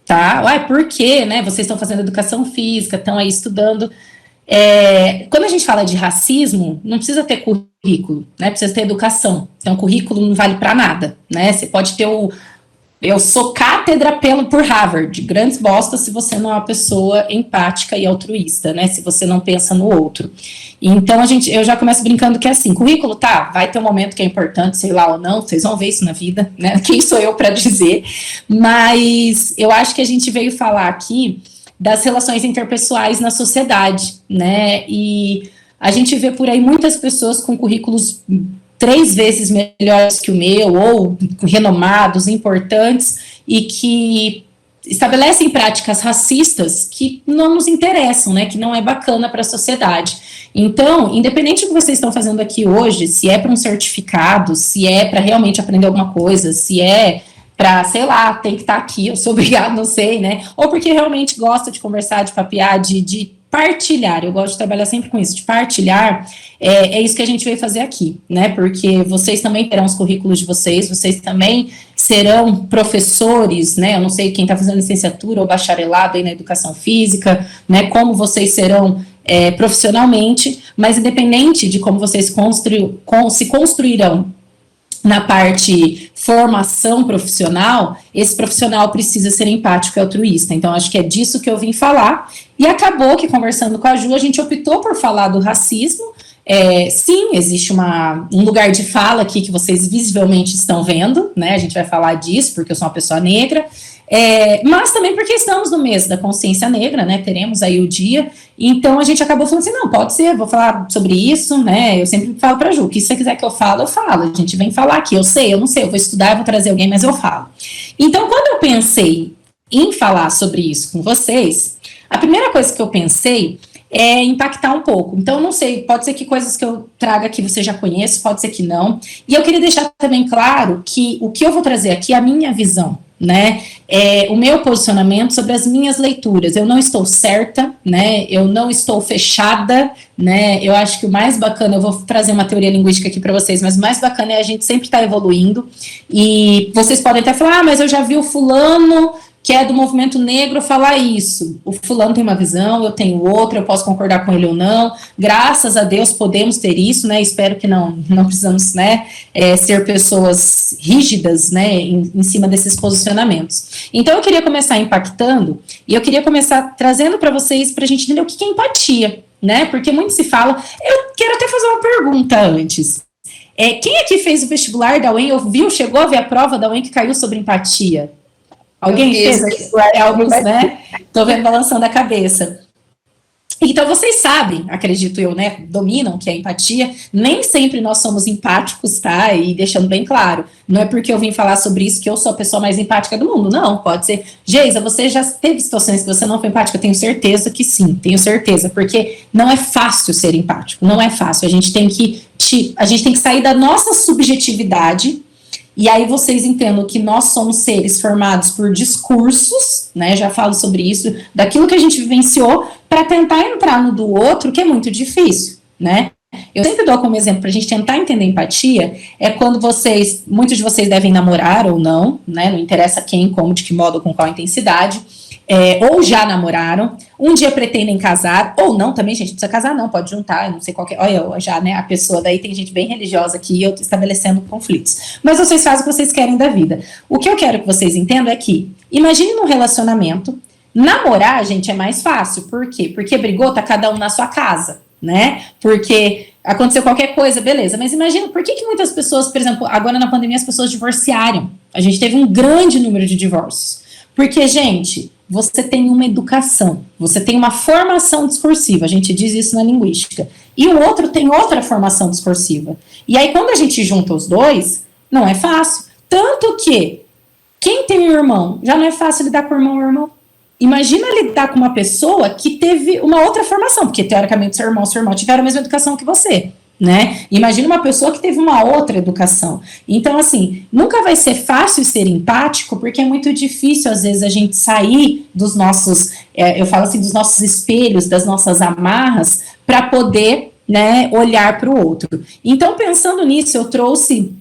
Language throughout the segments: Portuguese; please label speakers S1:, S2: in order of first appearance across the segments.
S1: tá? Uai, por quê, né? Vocês estão fazendo educação física, estão aí estudando. Quando a gente fala de racismo, não precisa ter currículo, né? Precisa ter educação. Então, currículo não vale para nada, né? Você pode ter eu sou cátedra por Harvard, grandes bostas se você não é uma pessoa empática e altruísta, né? Se você não pensa no outro. Então, eu já começo brincando que é assim, currículo, tá, vai ter um momento que é importante, sei lá ou não, vocês vão ver isso na vida, né? Quem sou eu para dizer? Mas eu acho que a gente veio falar aqui das relações interpessoais na sociedade, né? E a gente vê por aí muitas pessoas com currículos 3 vezes melhores que o meu, ou renomados, importantes, e que estabelecem práticas racistas que não nos interessam, né, que não é bacana para a sociedade. Então, independente do que vocês estão fazendo aqui hoje, se é para um certificado, se é para realmente aprender alguma coisa, se é para, sei lá, tem que estar aqui, eu sou obrigado, não sei, né, ou porque realmente gosta de conversar, de papear, de partilhar, eu gosto de trabalhar sempre com isso, de partilhar, é isso que a gente veio fazer aqui, né, porque vocês também terão os currículos de vocês também serão professores, né, eu não sei quem está fazendo licenciatura ou bacharelado aí na educação física, né, como vocês serão profissionalmente, mas independente de como vocês se construirão na parte formação profissional, esse profissional precisa ser empático e altruísta. Então, acho que é disso que eu vim falar. E acabou que, conversando com a Ju, a gente optou por falar do racismo. Sim, existe um lugar de fala aqui que vocês visivelmente estão vendo, né? A gente vai falar disso, porque eu sou uma pessoa negra. Mas também porque estamos no mês da consciência negra, né, teremos aí o dia, então a gente acabou falando assim, não, pode ser, vou falar sobre isso, né, eu sempre falo pra Ju, que se você quiser que eu falo, a gente vem falar aqui, eu não sei, eu vou estudar, eu vou trazer alguém, mas eu falo. Então, quando eu pensei em falar sobre isso com vocês, a primeira coisa que eu pensei é impactar um pouco, então não sei, pode ser que coisas que eu traga aqui você já conhece, pode ser que não, e eu queria deixar também claro que o que eu vou trazer aqui é a minha visão, né, o meu posicionamento sobre as minhas leituras, eu não estou certa, né, eu não estou fechada, né, eu acho que o mais bacana, eu vou trazer uma teoria linguística aqui para vocês, mas o mais bacana é a gente sempre estar evoluindo, e vocês podem até falar, mas eu já vi o fulano que é do movimento negro falar isso, o fulano tem uma visão, eu tenho outra, eu posso concordar com ele ou não, graças a Deus podemos ter isso, né, espero que não precisamos, né, ser pessoas rígidas, né, em cima desses posicionamentos. Então eu queria começar impactando, e eu queria começar trazendo para vocês, para a gente entender o que é empatia, né, porque muito se fala, eu quero até fazer uma pergunta antes, quem aqui fez o vestibular da UEM, chegou a ver a prova da UEM que caiu sobre empatia? Alguém fez? Alguns, né? Estou vendo balançando a cabeça. Então, vocês sabem, acredito eu, né? Dominam que é empatia. Nem sempre nós somos empáticos, tá? E deixando bem claro, não é porque eu vim falar sobre isso que eu sou a pessoa mais empática do mundo, não. Pode ser. Geisa, você já teve situações que você não foi empática? Eu tenho certeza que sim, tenho certeza, porque não é fácil ser empático, não é fácil. A gente tem que sair da nossa subjetividade. E aí vocês entendam que nós somos seres formados por discursos, né, já falo sobre isso, daquilo que a gente vivenciou, para tentar entrar no do outro, que é muito difícil, né. Eu sempre dou como exemplo, para a gente tentar entender empatia, é quando muitos de vocês devem namorar ou não, né, não interessa quem, como, de que modo, com qual intensidade, ou já namoraram, um dia pretendem casar, ou não também, gente, não precisa casar não, pode juntar, eu não sei qual que é, olha, já, né, a pessoa, daí tem gente bem religiosa aqui, eu tô estabelecendo conflitos, mas vocês fazem o que vocês querem da vida. O que eu quero que vocês entendam é que, imagine num relacionamento, namorar, gente, é mais fácil, por quê? Porque brigou, tá cada um na sua casa, né, porque aconteceu qualquer coisa, beleza, mas imagina, por que muitas pessoas, por exemplo, agora na pandemia as pessoas divorciaram, a gente teve um grande número de divórcios, porque, gente, você tem uma educação, você tem uma formação discursiva, a gente diz isso na linguística, e o outro tem outra formação discursiva. E aí, quando a gente junta os dois, não é fácil. Tanto que, quem tem um irmão, já não é fácil lidar com o irmão ou irmão. Imagina lidar com uma pessoa que teve uma outra formação, porque, teoricamente, seu irmão e sua irmã tiveram a mesma educação que você. Né? Imagina uma pessoa que teve uma outra educação. Então, assim, nunca vai ser fácil ser empático, porque é muito difícil, às vezes, a gente sair dos nossos, eu falo assim, dos nossos espelhos, das nossas amarras, para poder, né, olhar para o outro. Então, pensando nisso, eu trouxe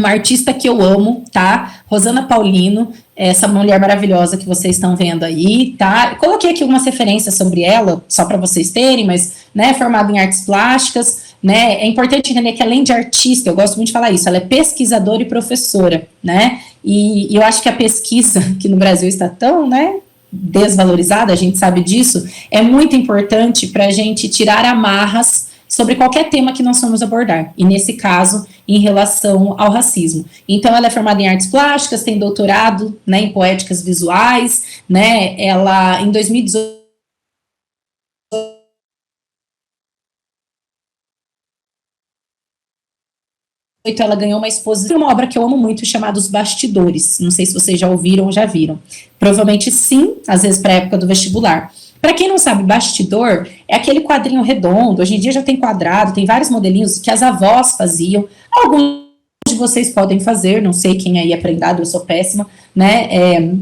S1: uma artista que eu amo, tá? Rosana Paulino, essa mulher maravilhosa que vocês estão vendo aí, tá? Coloquei aqui algumas referências sobre ela, só para vocês terem, mas, né, formada em artes plásticas, né? É importante entender que além de artista, eu gosto muito de falar isso, ela é pesquisadora e professora, né? E eu acho que a pesquisa, que no Brasil está tão, né, desvalorizada, a gente sabe disso, é muito importante para a gente tirar amarras sobre qualquer tema que nós vamos abordar, e nesse caso, em relação ao racismo. Então, ela é formada em artes plásticas, tem doutorado, né, em poéticas visuais, né, ela, em 2018, ela ganhou uma exposição, uma obra que eu amo muito, chamada Os Bastidores, não sei se vocês já ouviram ou já viram, provavelmente sim, às vezes para a época do vestibular. Para quem não sabe, bastidor é aquele quadrinho redondo, hoje em dia já tem quadrado, tem vários modelinhos que as avós faziam, alguns de vocês podem fazer, não sei quem aí é prendado, eu sou péssima, né,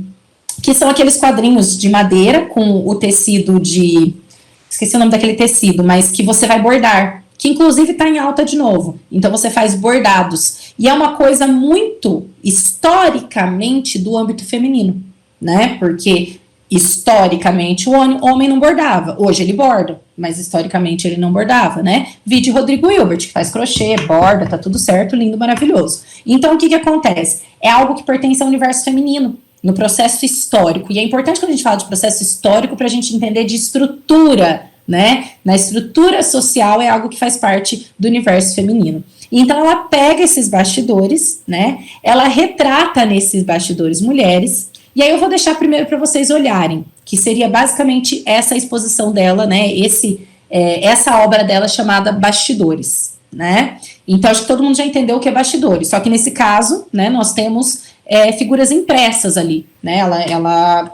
S1: que são aqueles quadrinhos de madeira com o tecido de, esqueci o nome daquele tecido, mas que você vai bordar, que inclusive está em alta de novo, então você faz bordados, e é uma coisa muito historicamente do âmbito feminino, né, porque historicamente o homem não bordava, hoje ele borda, mas historicamente ele não bordava, né? Vide Rodrigo Hilbert, que faz crochê, borda, tá tudo certo, lindo, maravilhoso. Então, o que acontece? É algo que pertence ao universo feminino, no processo histórico, e é importante quando a gente fala de processo histórico para a gente entender de estrutura, né? Na estrutura social é algo que faz parte do universo feminino. Então, ela pega esses bastidores, né? Ela retrata nesses bastidores mulheres. E aí eu vou deixar primeiro para vocês olharem, que seria basicamente essa exposição dela, né, essa obra dela chamada Bastidores, né. Então, acho que todo mundo já entendeu o que é bastidores, só que nesse caso, né, nós temos figuras impressas ali, né, ela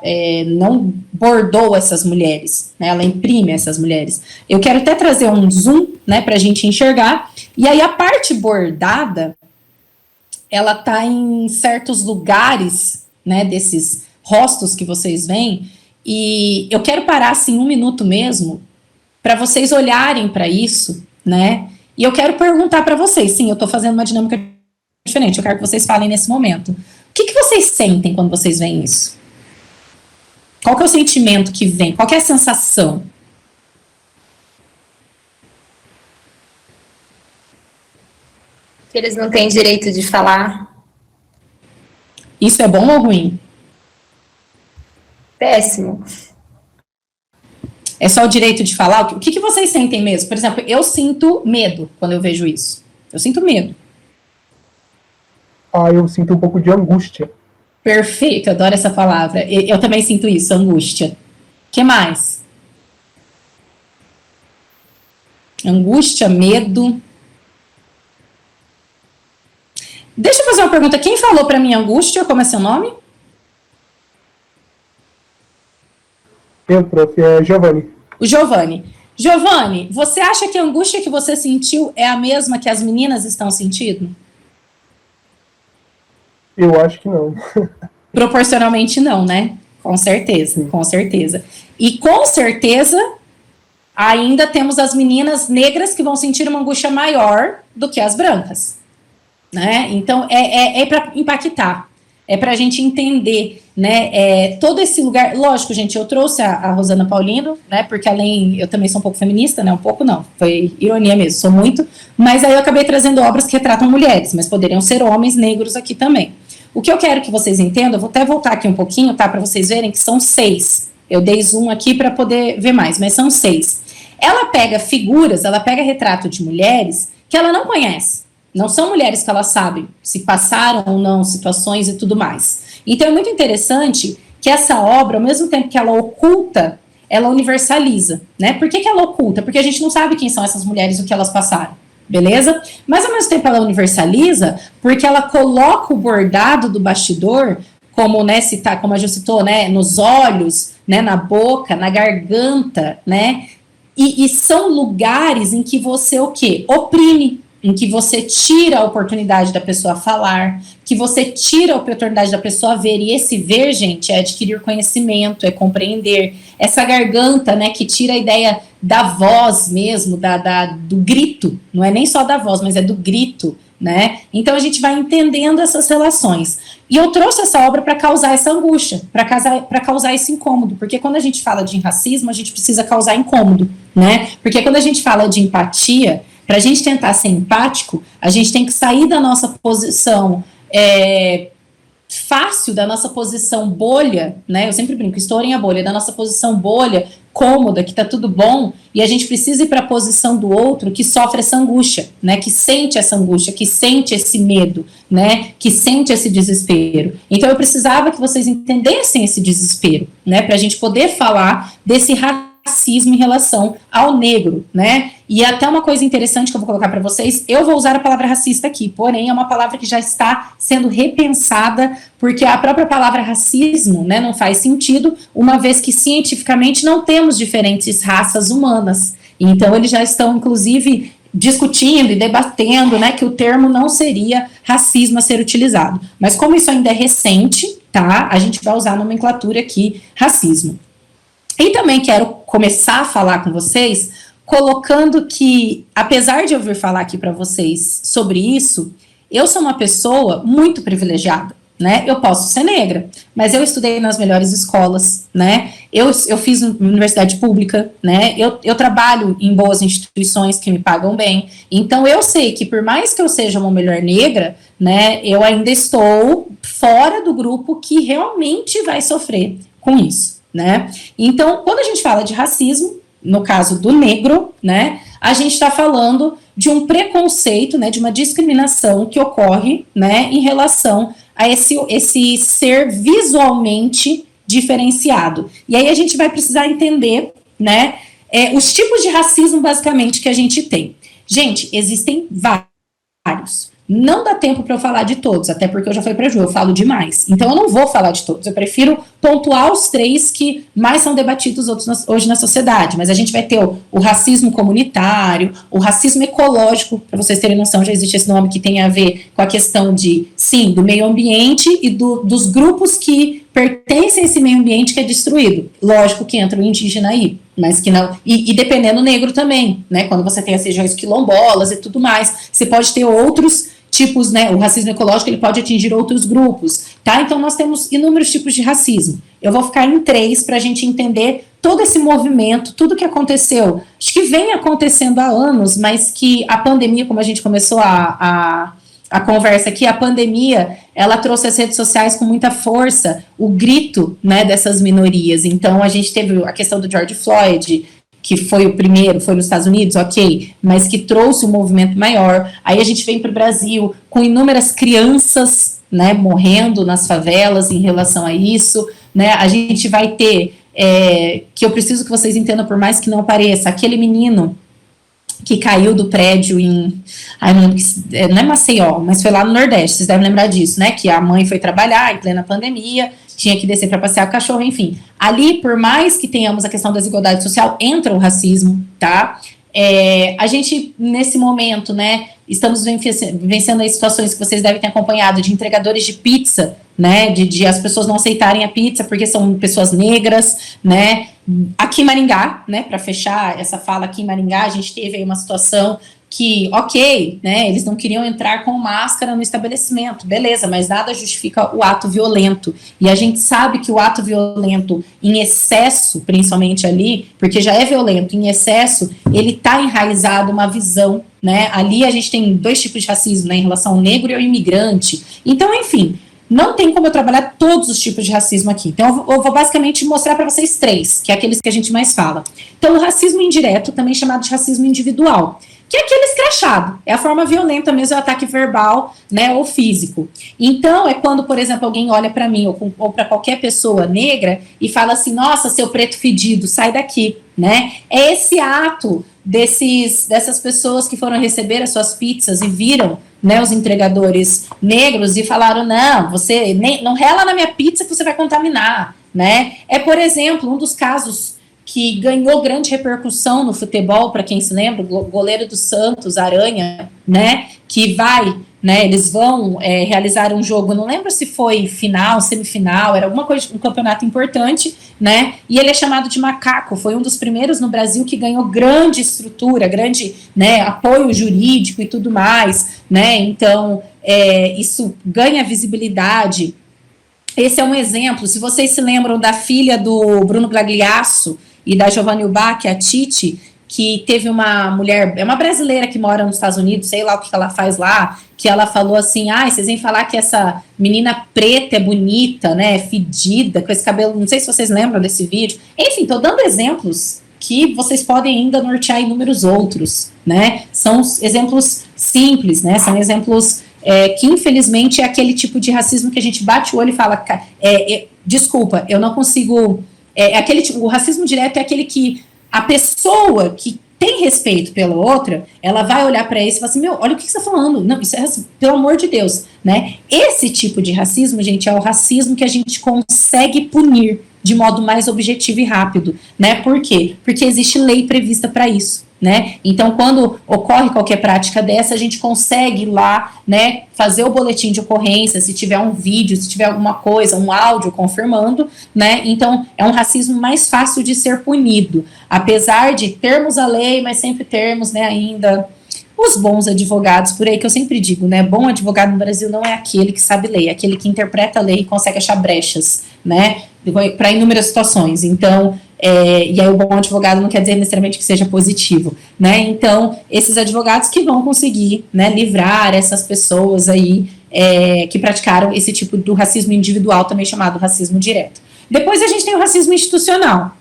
S1: não bordou essas mulheres, né, ela imprime essas mulheres. Eu quero até trazer um zoom, né, para a gente enxergar, e aí a parte bordada, ela tá em certos lugares, né, desses rostos que vocês veem, e eu quero parar assim um minuto mesmo, para vocês olharem para isso, né, e eu quero perguntar para vocês, sim, eu estou fazendo uma dinâmica diferente, eu quero que vocês falem nesse momento, o que vocês sentem quando vocês veem isso? Qual que é o sentimento que vem? Qual que é a sensação?
S2: Que eles não têm direito de falar.
S1: Isso é bom ou ruim?
S2: Péssimo.
S1: É só o direito de falar? O que vocês sentem mesmo? Por exemplo, eu sinto medo quando eu vejo isso. Eu sinto medo.
S3: Eu sinto um pouco de angústia.
S1: Perfeito, eu adoro essa palavra. Eu também sinto isso, angústia. O que mais? Angústia, medo. Deixa eu fazer uma pergunta. Quem falou para mim angústia? Como é seu nome?
S3: Eu, prof, é Giovanni.
S1: O Giovanni. Giovanni, você acha que a angústia que você sentiu é a mesma que as meninas estão sentindo?
S3: Eu acho que não.
S1: Proporcionalmente não, né? Com certeza,
S3: Sim.
S1: Com certeza. E com certeza ainda temos as meninas negras que vão sentir uma angústia maior do que as brancas, né? Então é para impactar, é para a gente entender, né? Todo esse lugar, lógico, gente, eu trouxe a Rosana Paulino, né? Porque eu também sou um pouco feminista, né? Um pouco não, foi ironia mesmo, sou muito, mas aí eu acabei trazendo obras que retratam mulheres, mas poderiam ser homens negros aqui também. O que eu quero que vocês entendam, eu vou até voltar aqui um pouquinho, tá? Para vocês verem que são 6. Eu dei zoom aqui para poder ver mais, mas são 6. Ela pega figuras, ela pega retrato de mulheres que ela não conhece. Não são mulheres que ela sabe se passaram ou não situações e tudo mais. Então é muito interessante que essa obra, ao mesmo tempo que ela oculta, ela universaliza, né? Por que ela oculta? Porque a gente não sabe quem são essas mulheres e o que elas passaram, beleza? Mas ao mesmo tempo ela universaliza porque ela coloca o bordado do bastidor, como, né, como a Ju citou, né, nos olhos, né, na boca, na garganta, né? E são lugares em que você o quê? Oprime, em que você tira a oportunidade da pessoa falar, que você tira a oportunidade da pessoa ver, e esse ver, gente, é adquirir conhecimento, é compreender. Essa garganta, né, que tira a ideia da voz mesmo, do grito, não é nem só da voz, mas é do grito, né? Então a gente vai entendendo essas relações. E eu trouxe essa obra para causar essa angústia, para causar esse incômodo, porque quando a gente fala de racismo, a gente precisa causar incômodo, né? Porque quando a gente fala de empatia, para a gente tentar ser empático, a gente tem que sair da nossa posição fácil, da nossa posição bolha, né? Eu sempre brinco, estourem a bolha, da nossa posição bolha, cômoda, que tá tudo bom, e a gente precisa ir para a posição do outro que sofre essa angústia, né? Que sente essa angústia, que sente esse medo, né? Que sente esse desespero. Então eu precisava que vocês entendessem esse desespero, né? Para a gente poder falar desse racismo em relação ao negro, né? E até uma coisa interessante que eu vou colocar para vocês, eu vou usar a palavra racista aqui, porém é uma palavra que já está sendo repensada, porque a própria palavra racismo, né, não faz sentido, uma vez que cientificamente não temos diferentes raças humanas. Então eles já estão, inclusive, discutindo e debatendo, né, que o termo não seria racismo a ser utilizado. Mas como isso ainda é recente, tá, a gente vai usar a nomenclatura aqui, racismo. E também quero começar a falar com vocês, colocando que, apesar de eu vir falar aqui para vocês sobre isso, eu sou uma pessoa muito privilegiada, né? Eu posso ser negra, mas eu estudei nas melhores escolas, né? Eu fiz universidade pública, né? Eu trabalho em boas instituições que me pagam bem. Então, eu sei que, por mais que eu seja uma mulher negra, né? Eu ainda estou fora do grupo que realmente vai sofrer com isso, né? Então, quando a gente fala de racismo, no caso do negro, né, a gente está falando de um preconceito, né, de uma discriminação que ocorre, né, em relação a esse ser visualmente diferenciado. E aí a gente vai precisar entender, né, os tipos de racismo, basicamente, que a gente tem. Gente, existem vários. Não dá tempo para eu falar de todos, até porque eu já falei para a Ju, eu falo demais. Então eu não vou falar de todos, eu prefiro pontuar os 3 que mais são debatidos hoje na sociedade. Mas a gente vai ter o racismo comunitário, o racismo ecológico, para vocês terem noção, já existe esse nome que tem a ver com a questão de, sim, do meio ambiente e dos grupos que pertencem a esse meio ambiente que é destruído. Lógico que entra o indígena aí, mas que não, e dependendo do negro também, né, quando você tem as regiões quilombolas e tudo mais, você pode ter outros tipos, né, o racismo ecológico, ele pode atingir outros grupos, tá, então nós temos inúmeros tipos de racismo, eu vou ficar em 3 para a gente entender todo esse movimento, tudo que aconteceu, acho que vem acontecendo há anos, mas que a pandemia, como a gente começou a conversa aqui, a pandemia, ela trouxe as redes sociais com muita força, o grito, né, dessas minorias. Então, a gente teve a questão do George Floyd, que foi o primeiro, foi nos Estados Unidos, ok, mas que trouxe um movimento maior. Aí a gente vem para o Brasil com inúmeras crianças, né, morrendo nas favelas em relação a isso, né, a gente vai ter, que eu preciso que vocês entendam, por mais que não pareça, aquele menino que caiu do prédio não é Maceió, mas foi lá no Nordeste, vocês devem lembrar disso, né, que a mãe foi trabalhar em plena pandemia, tinha que descer para passear com o cachorro, enfim. Ali, por mais que tenhamos a questão da desigualdade social, entra o racismo, tá? A gente, nesse momento, né, estamos vivenciando aí situações que vocês devem ter acompanhado, de entregadores de pizza, né, de as pessoas não aceitarem a pizza porque são pessoas negras, né, aqui em Maringá, né, para fechar essa fala, aqui em Maringá, a gente teve aí uma situação que, ok, né, eles não queriam entrar com máscara no estabelecimento, beleza, mas nada justifica o ato violento, e a gente sabe que o ato violento em excesso, principalmente ali, porque já é violento, em excesso, ele está enraizado uma visão, né, ali a gente tem 2 tipos de racismo, né, em relação ao negro e ao imigrante, então, enfim, não tem como eu trabalhar todos os tipos de racismo aqui. Então, eu vou basicamente mostrar para vocês 3, que é aqueles que a gente mais fala. Então, o racismo indireto, também chamado de racismo individual, que é aquele escrachado, é a forma violenta mesmo, é o ataque verbal, né, ou físico. Então, é quando, por exemplo, alguém olha para mim, ou para qualquer pessoa negra, e fala assim, nossa, seu preto fedido, sai daqui, né? É esse ato dessas pessoas que foram receber as suas pizzas e viram, né, os entregadores negros e falaram, não, você não rela na minha pizza que você vai contaminar, né? É, por exemplo, um dos casos que ganhou grande repercussão no futebol, para quem se lembra, o goleiro do Santos, Aranha, né, que vai, né, eles vão realizar um jogo, não lembro se foi final, semifinal, era alguma coisa, um campeonato importante, né, e ele é chamado de macaco, foi um dos primeiros no Brasil que ganhou grande estrutura, grande, né, apoio jurídico e tudo mais, né, então isso ganha visibilidade. Esse é um exemplo, se vocês se lembram da filha do Bruno Gagliasso e da Giovanna Ubach, a Titi, que teve uma mulher, é uma brasileira que mora nos Estados Unidos, sei lá o que ela faz lá, que ela falou assim, vocês vêm falar que essa menina preta é bonita, né, fedida, com esse cabelo, não sei se vocês lembram desse vídeo. Enfim, tô dando exemplos que vocês podem ainda nortear inúmeros outros, né, são exemplos simples, né, são exemplos que infelizmente é aquele tipo de racismo que a gente bate o olho e fala, desculpa, eu não consigo, o racismo direto é aquele que a pessoa que tem respeito pela outra, ela vai olhar para isso e falar assim, olha o que você está falando, não, isso é racismo, pelo amor de Deus, né, esse tipo de racismo, gente, é o racismo que a gente consegue punir de modo mais objetivo e rápido, né, por quê? Porque existe lei prevista para isso, né, então quando ocorre qualquer prática dessa, a gente consegue ir lá, né, fazer o boletim de ocorrência, se tiver um vídeo, se tiver alguma coisa, um áudio confirmando, né, então é um racismo mais fácil de ser punido, apesar de termos a lei, mas sempre termos, né, ainda os bons advogados por aí, que eu sempre digo, né, bom advogado no Brasil não é aquele que sabe lei, é aquele que interpreta a lei e consegue achar brechas, né, para inúmeras situações, então, e aí o bom advogado não quer dizer necessariamente que seja positivo, né, então, esses advogados que vão conseguir, né, livrar essas pessoas aí, que praticaram esse tipo do racismo individual, também chamado racismo direto. Depois a gente tem o racismo institucional.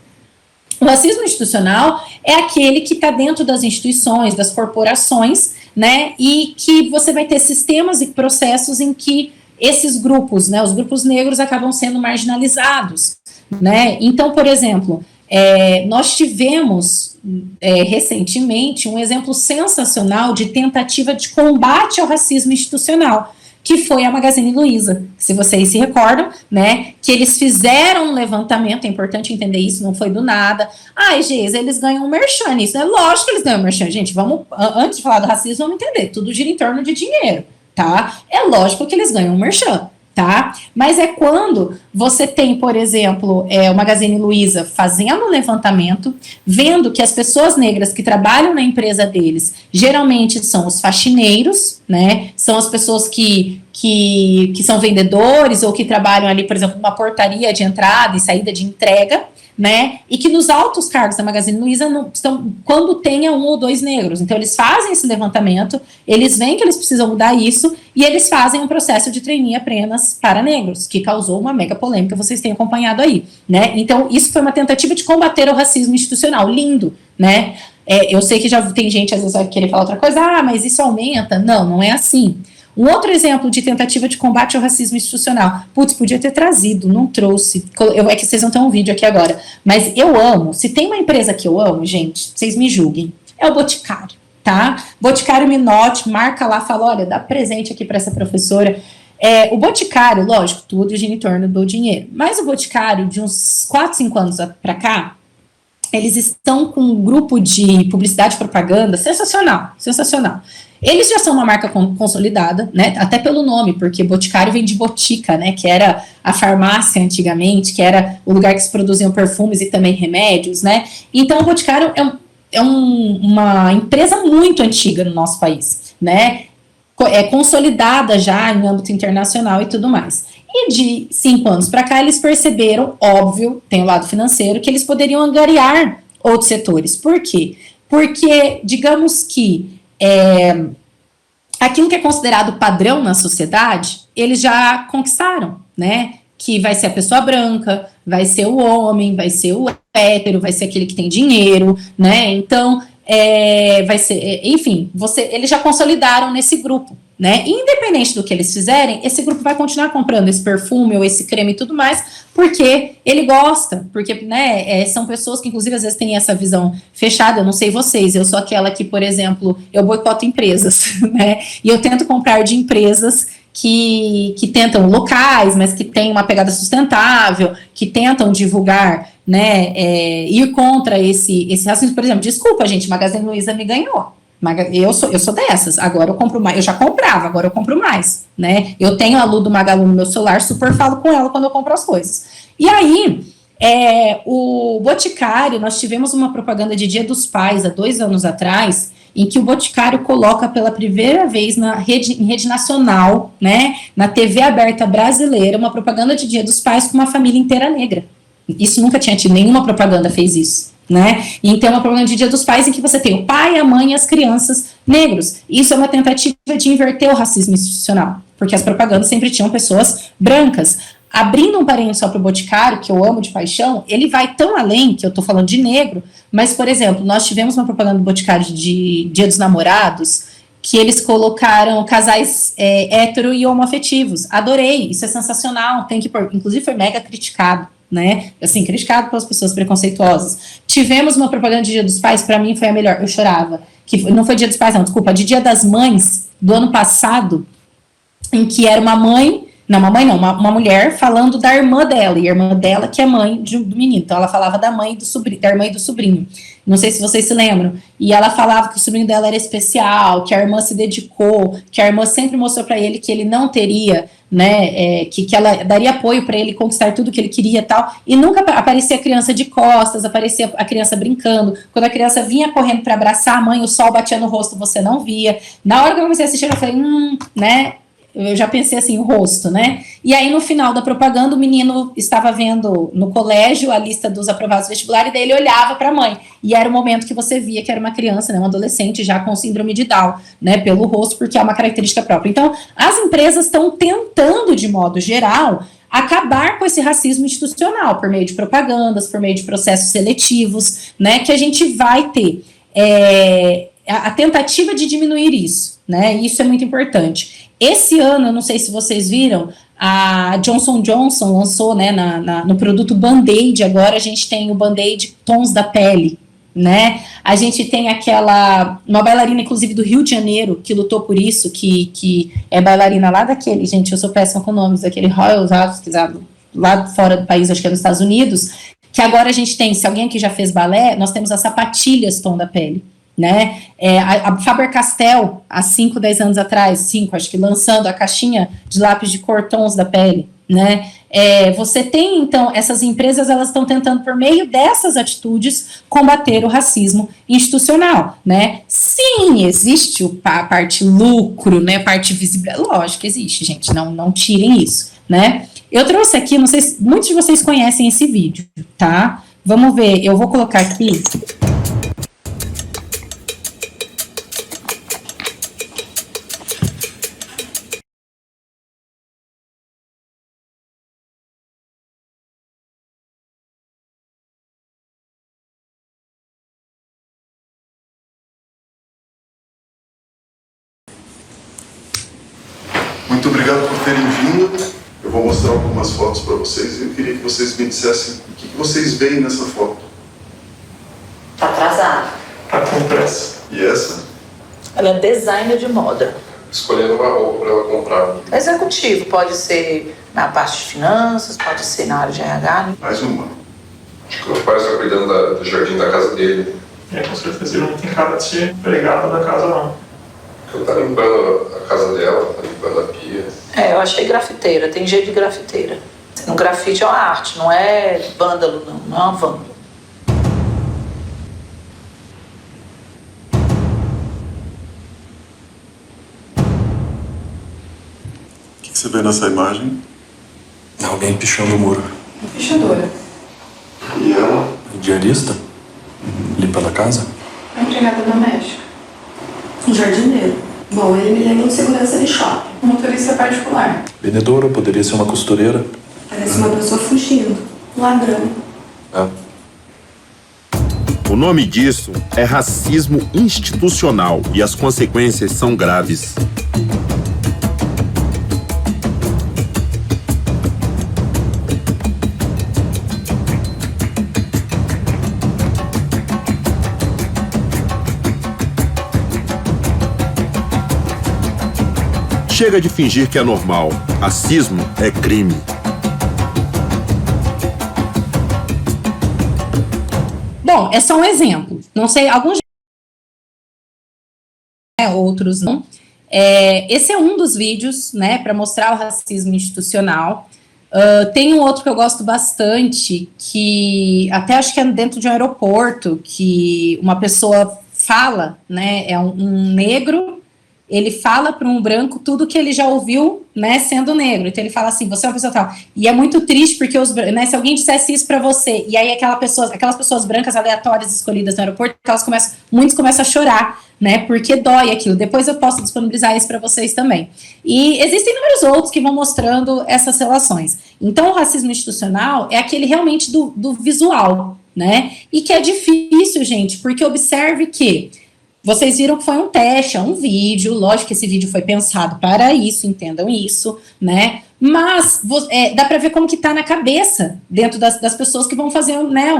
S1: O racismo institucional é aquele que está dentro das instituições, das corporações, né, e que você vai ter sistemas e processos em que esses grupos, né, os grupos negros acabam sendo marginalizados, né, então, por exemplo, nós tivemos recentemente um exemplo sensacional de tentativa de combate ao racismo institucional, que foi a Magazine Luiza, se vocês se recordam, né, que eles fizeram um levantamento, é importante entender isso, não foi do nada, Geis, eles ganham um merchan nisso, né, lógico que eles ganham um merchan, gente, antes de falar do racismo, vamos entender, tudo gira em torno de dinheiro, tá, é lógico que eles ganham um merchan, tá, mas é quando você tem, por exemplo, o Magazine Luiza fazendo um levantamento, vendo que as pessoas negras que trabalham na empresa deles, geralmente são os faxineiros, né, são as pessoas que são vendedores ou que trabalham ali, por exemplo, uma portaria de entrada e saída de entrega, né, e que nos altos cargos da Magazine Luiza não estão, quando tenha um ou dois negros, então eles fazem esse levantamento, eles veem que eles precisam mudar isso, e eles fazem um processo de trainee apenas para negros, que causou uma mega polêmica, vocês têm acompanhado aí, né, então isso foi uma tentativa de combater o racismo institucional, lindo, né, eu sei que já tem gente às vezes vai querer falar outra coisa, mas isso aumenta, não é assim. Um outro exemplo de tentativa de combate ao racismo institucional. Putz, podia ter trazido, não trouxe. É que vocês não têm um vídeo aqui agora. Mas eu amo. Se tem uma empresa que eu amo, gente, vocês me julguem. É o Boticário, tá? Boticário Minotti, marca lá, fala, olha, dá presente aqui para essa professora. O Boticário, lógico, tudo gira em torno do dinheiro. Mas o Boticário, de uns 4, 5 anos para cá, eles estão com um grupo de publicidade e propaganda sensacional, sensacional. Eles já são uma marca consolidada, né, até pelo nome, porque Boticário vem de botica, né, que era a farmácia antigamente, que era o lugar que se produziam perfumes e também remédios, né, então o Boticário é uma empresa muito antiga no nosso país, né, consolidada já em âmbito internacional e tudo mais. E de 5 anos para cá, eles perceberam, óbvio, tem o lado financeiro, que eles poderiam angariar outros setores. Por quê? Porque, digamos que aquilo que é considerado padrão na sociedade, eles já conquistaram, né? Que vai ser a pessoa branca, vai ser o homem, vai ser o hétero, vai ser aquele que tem dinheiro, né? Então, vai ser, enfim, eles já consolidaram nesse grupo, né? Independente do que eles fizerem, esse grupo vai continuar comprando esse perfume ou esse creme e tudo mais, porque ele gosta, porque, né, são pessoas que, inclusive, às vezes têm essa visão fechada, eu não sei vocês, eu sou aquela que, por exemplo, eu boicoto empresas, né? E eu tento comprar de empresas que tentam locais, mas que têm uma pegada sustentável, que tentam divulgar, né, ir contra esse racismo. Por exemplo, desculpa, gente, Magazine Luiza me ganhou, Eu sou dessas, agora eu compro mais, eu já comprava, agora eu compro mais, né? Eu tenho a Lu do Magalu no meu celular, super falo com ela quando eu compro as coisas. E aí, o Boticário, nós tivemos uma propaganda de Dia dos Pais, há 2 anos atrás, em que o Boticário coloca pela primeira vez em rede nacional, né, na TV aberta brasileira, uma propaganda de Dia dos Pais com uma família inteira negra. Isso nunca tinha tido, nenhuma propaganda fez isso, né? Então, é uma propaganda de Dia dos Pais em que você tem o pai, a mãe e as crianças negros. Isso é uma tentativa de inverter o racismo institucional, porque as propagandas sempre tinham pessoas brancas. Abrindo um parênteses só para o Boticário, que eu amo de paixão, ele vai tão além, que eu estou falando de negro, mas, por exemplo, nós tivemos uma propaganda do Boticário de Dia dos Namorados, que eles colocaram casais hétero e homoafetivos. Adorei, isso é sensacional, tem que pôr, inclusive foi mega criticado, né? Assim, criticado pelas pessoas preconceituosas. Tivemos uma propaganda de Dia dos Pais, para mim foi a melhor, eu chorava. Não foi Dia dos Pais, não, desculpa, de Dia das Mães, do ano passado, em que era uma mãe, uma mulher falando da irmã dela, e a irmã dela que é mãe do menino, então ela falava da mãe e do sobrinho, da irmã e do sobrinho, não sei se vocês se lembram, e ela falava que o sobrinho dela era especial, que a irmã se dedicou, que a irmã sempre mostrou para ele que ele não teria, né, que ela daria apoio para ele conquistar tudo que ele queria e tal, e nunca aparecia a criança de costas, aparecia a criança brincando, quando a criança vinha correndo para abraçar a mãe, o sol batia no rosto, você não via, na hora que eu comecei a assistir, eu falei, né, eu já pensei assim, o rosto, né? E aí, no final da propaganda, o menino estava vendo no colégio a lista dos aprovados vestibular, e daí ele olhava para a mãe. E era o momento que você via que era uma criança, né, um adolescente já com síndrome de Down, né, pelo rosto, porque é uma característica própria. Então, as empresas estão tentando, de modo geral, acabar com esse racismo institucional, por meio de propagandas, por meio de processos seletivos, né, que a gente vai ter a tentativa de diminuir isso, né, isso é muito importante. Esse ano, eu não sei se vocês viram, a Johnson & Johnson lançou, né, no produto Band-Aid, agora a gente tem o Band-Aid Tons da Pele, né, a gente tem uma bailarina, inclusive, do Rio de Janeiro, que lutou por isso, que é bailarina lá daquele, gente, eu sou péssima com nomes, daquele Royal lá fora do país, acho que é nos Estados Unidos, que agora a gente tem, se alguém aqui já fez balé, nós temos as sapatilhas Tom da Pele, né, a Faber-Castell, há 5, 10 anos atrás, acho que lançando a caixinha de lápis de cor Tons da Pele, né, você tem, então, essas empresas, elas estão tentando, por meio dessas atitudes, combater o racismo institucional, né, sim, existe a parte lucro, né, a parte visível, lógico que existe, gente, não tirem isso, né, eu trouxe aqui, não sei se muitos de vocês conhecem esse vídeo, tá, vamos ver, eu vou colocar aqui.
S4: Muito obrigado por terem vindo. Eu vou mostrar algumas fotos para vocês e eu queria que vocês me dissessem o que vocês veem nessa foto.
S5: Tá atrasado.
S4: Tá com pressa. E essa?
S5: Ela é designer de moda.
S4: Escolhendo uma roupa para ela comprar.
S5: Executivo, pode ser na parte de finanças, pode ser na área de RH.
S4: Mais uma.
S6: Acho que o pai está cuidando do jardim da casa dele.
S7: Com certeza ele não tem cara de ser empregado da casa, não.
S6: Ele tá limpando a casa dela, tá limpando a pia.
S5: Eu achei grafiteira, tem jeito de grafiteira. No grafite é uma arte, não é vândalo, não é uma vândalo.
S4: O que você vê nessa imagem?
S8: Alguém pichando o muro.
S2: Pichadora.
S4: E ela?
S8: Diarista? Limpando a casa?
S2: A empregada doméstica. Um jardineiro. Bom, ele me lembra um segurança de shopping. Um motorista particular.
S8: Vendedora, poderia ser uma costureira.
S2: Parece uma pessoa fugindo. Um ladrão.
S9: O nome disso é racismo institucional e as consequências são graves. Chega de fingir que é normal. Racismo é crime.
S1: Bom, é só um exemplo. Não sei, alguns outros não. Esse é um dos vídeos, né, para mostrar o racismo institucional. Tem um outro que eu gosto bastante, que até acho que é dentro de um aeroporto, que uma pessoa fala, né, é um negro, ele fala para um branco tudo que ele já ouviu, né, sendo negro. Então ele fala assim, você é uma pessoa tal. E é muito triste porque né, se alguém dissesse isso para você, e aí aquelas pessoas brancas aleatórias escolhidas no aeroporto, muitos começam a chorar, né, porque dói aquilo. Depois eu posso disponibilizar isso para vocês também. E existem inúmeros outros que vão mostrando essas relações. Então o racismo institucional é aquele realmente do visual, né, e que é difícil, gente, porque observe que vocês viram que foi um teste, é um vídeo, lógico que esse vídeo foi pensado para isso, entendam isso, né, mas dá para ver como que tá na cabeça, dentro das pessoas que vão fazer, né,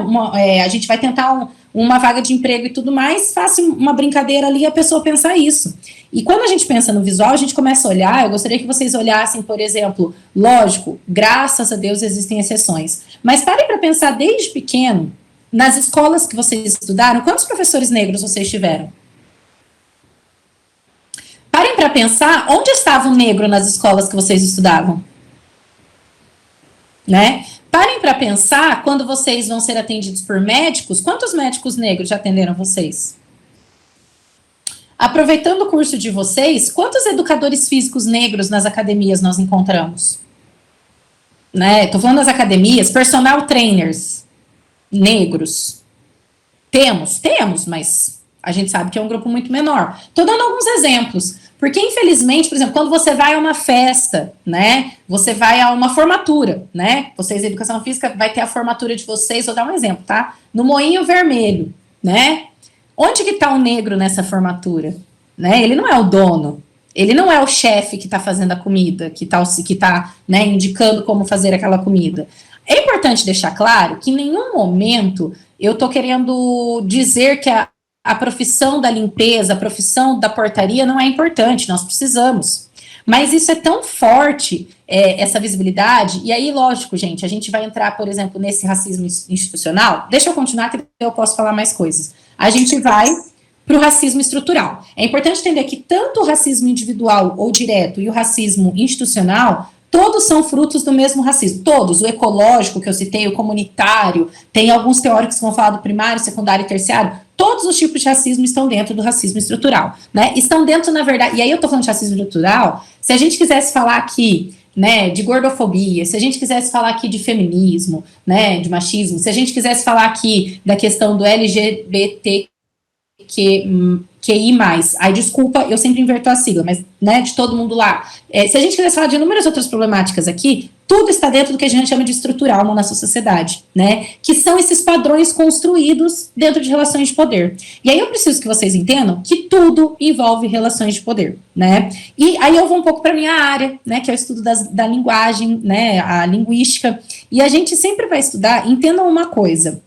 S1: a gente vai tentar uma vaga de emprego e tudo mais, faça uma brincadeira ali e a pessoa pensar isso. E quando a gente pensa no visual, a gente começa a olhar, eu gostaria que vocês olhassem, por exemplo, lógico, graças a Deus existem exceções, mas parem para pensar desde pequeno, nas escolas que vocês estudaram, quantos professores negros vocês tiveram? Parem para pensar, onde estava o negro nas escolas que vocês estudavam? Né? Parem para pensar, quando vocês vão ser atendidos por médicos, quantos médicos negros já atenderam vocês? Aproveitando o curso de vocês, quantos educadores físicos negros nas academias nós encontramos? Né? Estou falando das academias, personal trainers negros. Temos, mas a gente sabe que é um grupo muito menor. Estou dando alguns exemplos, porque infelizmente, por exemplo, quando você vai a uma festa, né, você vai a uma formatura, né, vocês, educação física, vai ter a formatura de vocês, vou dar um exemplo, tá, no Moinho Vermelho, né, onde que tá o negro nessa formatura, né, ele não é o dono, ele não é o chefe que tá fazendo a comida, que tá, né, indicando como fazer aquela comida. É importante deixar claro que em nenhum momento eu tô querendo dizer que a profissão da limpeza, a profissão da portaria não é importante, nós precisamos. Mas isso é tão forte, essa visibilidade, e aí, lógico, gente, a gente vai entrar, por exemplo, nesse racismo institucional. Deixa eu continuar, que eu posso falar mais coisas. A gente vai para o racismo estrutural. É importante entender que tanto o racismo individual ou direto e o racismo institucional, todos são frutos do mesmo racismo, todos, o ecológico que eu citei, o comunitário, tem alguns teóricos que vão falar do primário, secundário e terciário, todos os tipos de racismo estão dentro do racismo estrutural, né, estão dentro, na verdade, e aí eu tô falando de racismo estrutural, se a gente quisesse falar aqui, né, de gordofobia, se a gente quisesse falar aqui de feminismo, né, de machismo, se a gente quisesse falar aqui da questão do LGBTQI+, aí desculpa, eu sempre inverto a sigla, mas, né, de todo mundo lá, se a gente quisesse falar de inúmeras outras problemáticas aqui, tudo está dentro do que a gente chama de estrutural na nossa sociedade, né, que são esses padrões construídos dentro de relações de poder. E aí eu preciso que vocês entendam que tudo envolve relações de poder, né, e aí eu vou um pouco para minha área, né, que é o estudo da linguagem, né, a linguística, e a gente sempre vai estudar, entendam uma coisa,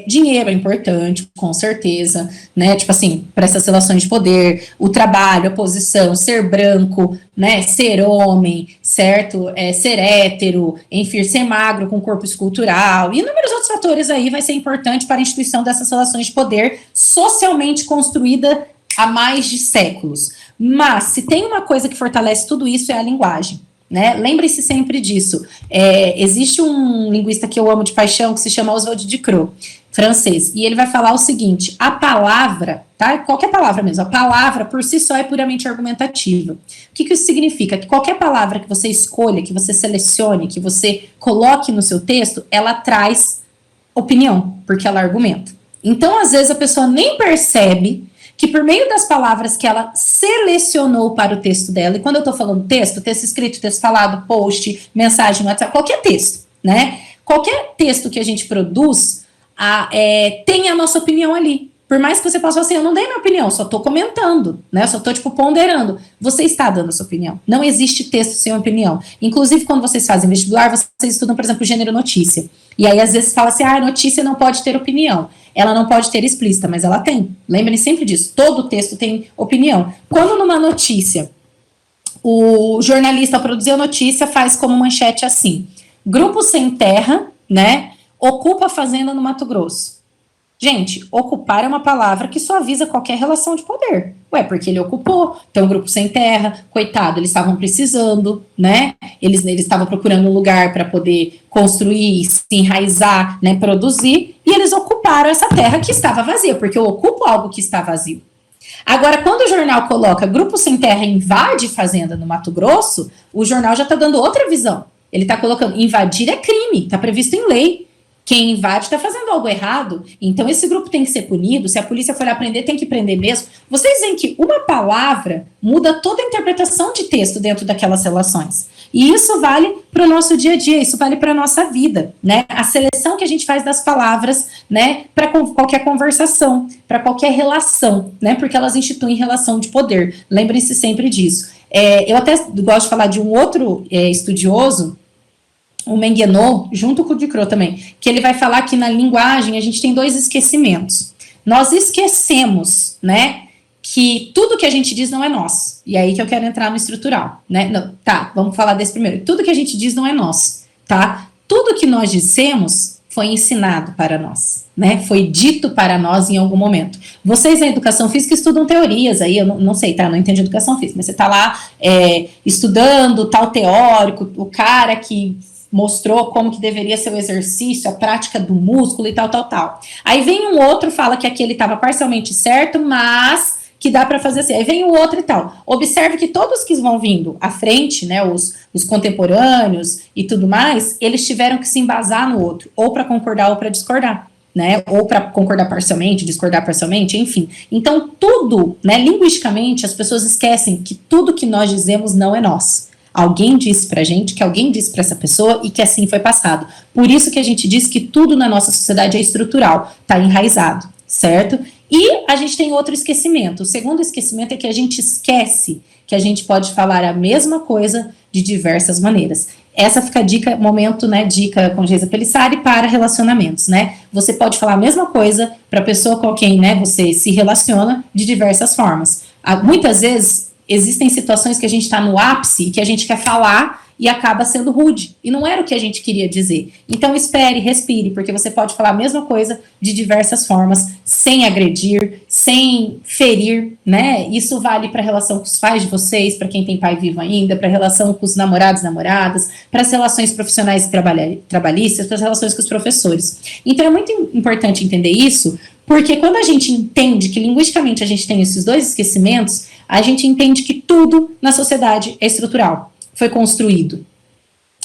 S1: dinheiro é importante, com certeza, né, tipo assim, para essas relações de poder, o trabalho, a posição, ser branco, né, ser homem, certo, ser hétero, enfim, ser magro com corpo escultural, e inúmeros outros fatores aí vai ser importante para a instituição dessas relações de poder socialmente construída há mais de séculos. Mas, se tem uma coisa que fortalece tudo isso, é a linguagem. Né? Lembre-se sempre disso. Existe um linguista que eu amo de paixão que se chama Oswald de Croo, francês, e ele vai falar o seguinte: a palavra, tá? Qualquer palavra mesmo, a palavra por si só é puramente argumentativa. O que isso significa? Que qualquer palavra que você escolha, que você selecione, que você coloque no seu texto, ela traz opinião, porque ela argumenta. Então, às vezes, a pessoa nem percebe que por meio das palavras que ela selecionou para o texto dela, e quando eu estou falando texto escrito, texto falado, post, mensagem, WhatsApp, qualquer texto, né? Qualquer texto que a gente produz, tem a nossa opinião ali. Por mais que você possa falar assim, eu não dei minha opinião, só estou comentando, né? Só estou, tipo, ponderando. Você está dando a sua opinião. Não existe texto sem opinião. Inclusive, quando vocês fazem vestibular, vocês estudam, por exemplo, o gênero notícia. E aí, às vezes, fala assim, notícia não pode ter opinião. Ela não pode ter explícita, mas ela tem. Lembrem sempre disso. Todo texto tem opinião. Quando numa notícia, o jornalista, ao produzir a notícia, faz como manchete assim: grupo sem terra, né, ocupa a fazenda no Mato Grosso. Gente, ocupar é uma palavra que suaviza qualquer relação de poder. Ué, porque ele ocupou, tem um grupo sem terra, coitado, eles estavam precisando, né? Eles estavam procurando um lugar para poder construir, se enraizar, né, produzir, e eles ocuparam essa terra que estava vazia, porque eu ocupo algo que está vazio. Agora, quando o jornal coloca grupo sem terra invade fazenda no Mato Grosso, o jornal já está dando outra visão. Ele está colocando, invadir é crime, está previsto em lei. Quem invade está fazendo algo errado, então esse grupo tem que ser punido, se a polícia for lá prender, tem que prender mesmo. Vocês veem que uma palavra muda toda a interpretação de texto dentro daquelas relações. E isso vale para o nosso dia a dia, isso vale para a nossa vida, né? A seleção que a gente faz das palavras, né, para qualquer conversação, para qualquer relação, né, porque elas instituem relação de poder. Lembrem-se sempre disso. Eu até gosto de falar de um outro estudioso, o Menguenot, junto com o Ducrot também, que ele vai falar que na linguagem a gente tem 2 esquecimentos. Nós esquecemos, né, que tudo que a gente diz não é nosso. E aí que eu quero entrar no estrutural, né? Não, tá, vamos falar desse primeiro. Tudo que a gente diz não é nosso, tá? Tudo que nós dissemos foi ensinado para nós, né? Foi dito para nós em algum momento. Vocês na educação física estudam teorias aí, eu não sei, tá? Não entendo educação física, mas você tá lá estudando tal teórico, o cara que mostrou como que deveria ser o exercício, a prática do músculo e tal. Aí vem um outro, fala que aquele estava parcialmente certo, mas que dá para fazer assim. Aí vem o outro e tal. Observe que todos que vão vindo à frente, né, os contemporâneos e tudo mais, eles tiveram que se embasar no outro, ou para concordar ou para discordar, né, ou para concordar parcialmente, discordar parcialmente, enfim. Então, tudo, né, linguisticamente, as pessoas esquecem que tudo que nós dizemos não é nosso. Alguém disse pra gente, que alguém disse pra essa pessoa e que assim foi passado. Por isso que a gente diz que tudo na nossa sociedade é estrutural, tá enraizado, certo? E a gente tem outro esquecimento. O segundo esquecimento é que a gente esquece que a gente pode falar a mesma coisa de diversas maneiras. Essa fica a dica, momento, né, dica com Geisa Pelissari para relacionamentos, né? Você pode falar a mesma coisa para a pessoa com quem, né, você se relaciona de diversas formas. Muitas vezes existem situações que a gente está no ápice e que a gente quer falar e acaba sendo rude, e não era o que a gente queria dizer. Então espere, respire, porque você pode falar a mesma coisa de diversas formas, sem agredir, sem ferir, né? Isso vale para a relação com os pais de vocês, para quem tem pai vivo ainda, para a relação com os namorados e namoradas, para as relações profissionais e trabalhistas, para as relações com os professores. Então é muito importante entender isso, porque quando a gente entende que linguisticamente a gente tem esses 2 esquecimentos, a gente entende que tudo na sociedade é estrutural, foi construído,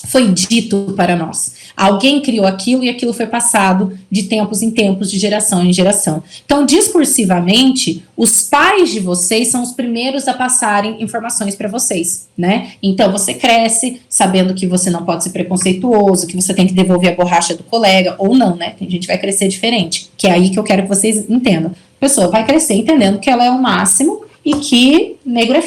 S1: foi dito para nós. Alguém criou aquilo e aquilo foi passado de tempos em tempos, de geração em geração. Então, discursivamente, os pais de vocês são os primeiros a passarem informações para vocês, né? Então, você cresce sabendo que você não pode ser preconceituoso, que você tem que devolver a borracha do colega, ou não, né? Tem gente que vai crescer diferente, que é aí que eu quero que vocês entendam. A pessoa vai crescer entendendo que ela é o máximo e que negro é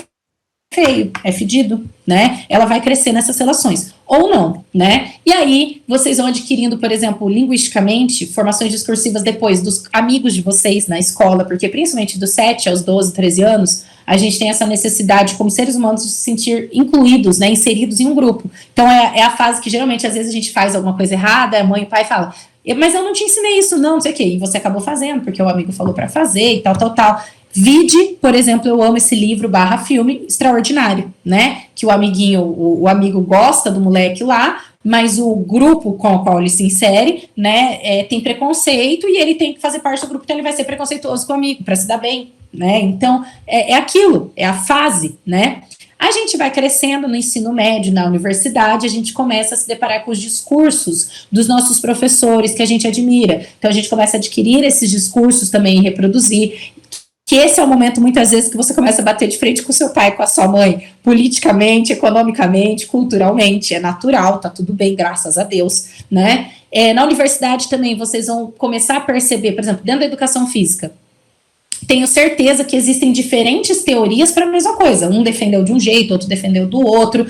S1: feio, é fedido, né? Ela vai crescer nessas relações, ou não, né? E aí, vocês vão adquirindo, por exemplo, linguisticamente, formações discursivas depois dos amigos de vocês na escola, porque principalmente dos 7 aos 12, 13 anos, a gente tem essa necessidade, como seres humanos, de se sentir incluídos, né? Inseridos em um grupo. Então, é a fase que, geralmente, às vezes a gente faz alguma coisa errada, a mãe e o pai falam, mas eu não te ensinei isso, não sei o quê, e você acabou fazendo, porque o amigo falou para fazer e tal. Vide, por exemplo, eu amo esse livro /filme Extraordinário, né? Que o amigo gosta do moleque lá, mas o grupo com o qual ele se insere, né, tem preconceito e ele tem que fazer parte do grupo, então ele vai ser preconceituoso com o amigo para se dar bem, né? Então, é aquilo, é a fase, né? A gente vai crescendo no ensino médio, na universidade, a gente começa a se deparar com os discursos dos nossos professores que a gente admira. Então, a gente começa a adquirir esses discursos também e reproduzir. Que esse é o momento, muitas vezes, que você começa a bater de frente com o seu pai, com a sua mãe, politicamente, economicamente, culturalmente, é natural, tá tudo bem, graças a Deus, né? Na universidade também, vocês vão começar a perceber, por exemplo, dentro da educação física, tenho certeza que existem diferentes teorias para a mesma coisa, um defendeu de um jeito, outro defendeu do outro,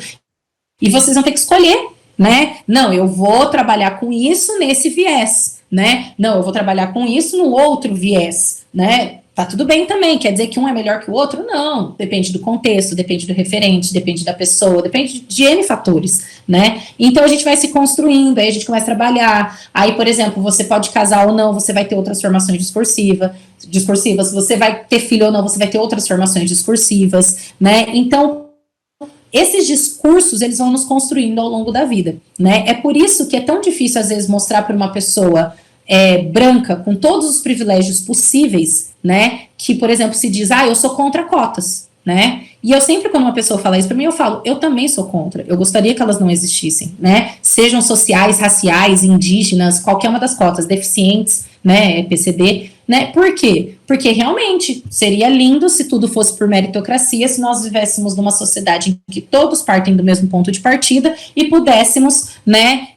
S1: e vocês vão ter que escolher, né? Não, eu vou trabalhar com isso nesse viés, né? Não, eu vou trabalhar com isso no outro viés, né? Tá tudo bem também, quer dizer que um é melhor que o outro? Não, depende do contexto, depende do referente, depende da pessoa, depende de N fatores, né? Então a gente vai se construindo, aí a gente começa a trabalhar, aí, por exemplo, você pode casar ou não, você vai ter outras formações discursivas, você vai ter filho ou não, você vai ter outras formações discursivas, né? Então, esses discursos, eles vão nos construindo ao longo da vida, né? É por isso que é tão difícil, às vezes, mostrar para uma pessoa branca, com todos os privilégios possíveis, né, que, por exemplo, se diz, eu sou contra cotas, né, e eu sempre, quando uma pessoa fala isso para mim, eu falo, eu também sou contra, eu gostaria que elas não existissem, né, sejam sociais, raciais, indígenas, qualquer uma das cotas, deficientes, né, PCD, né, por quê? Porque realmente seria lindo se tudo fosse por meritocracia, se nós vivêssemos numa sociedade em que todos partem do mesmo ponto de partida e pudéssemos, né,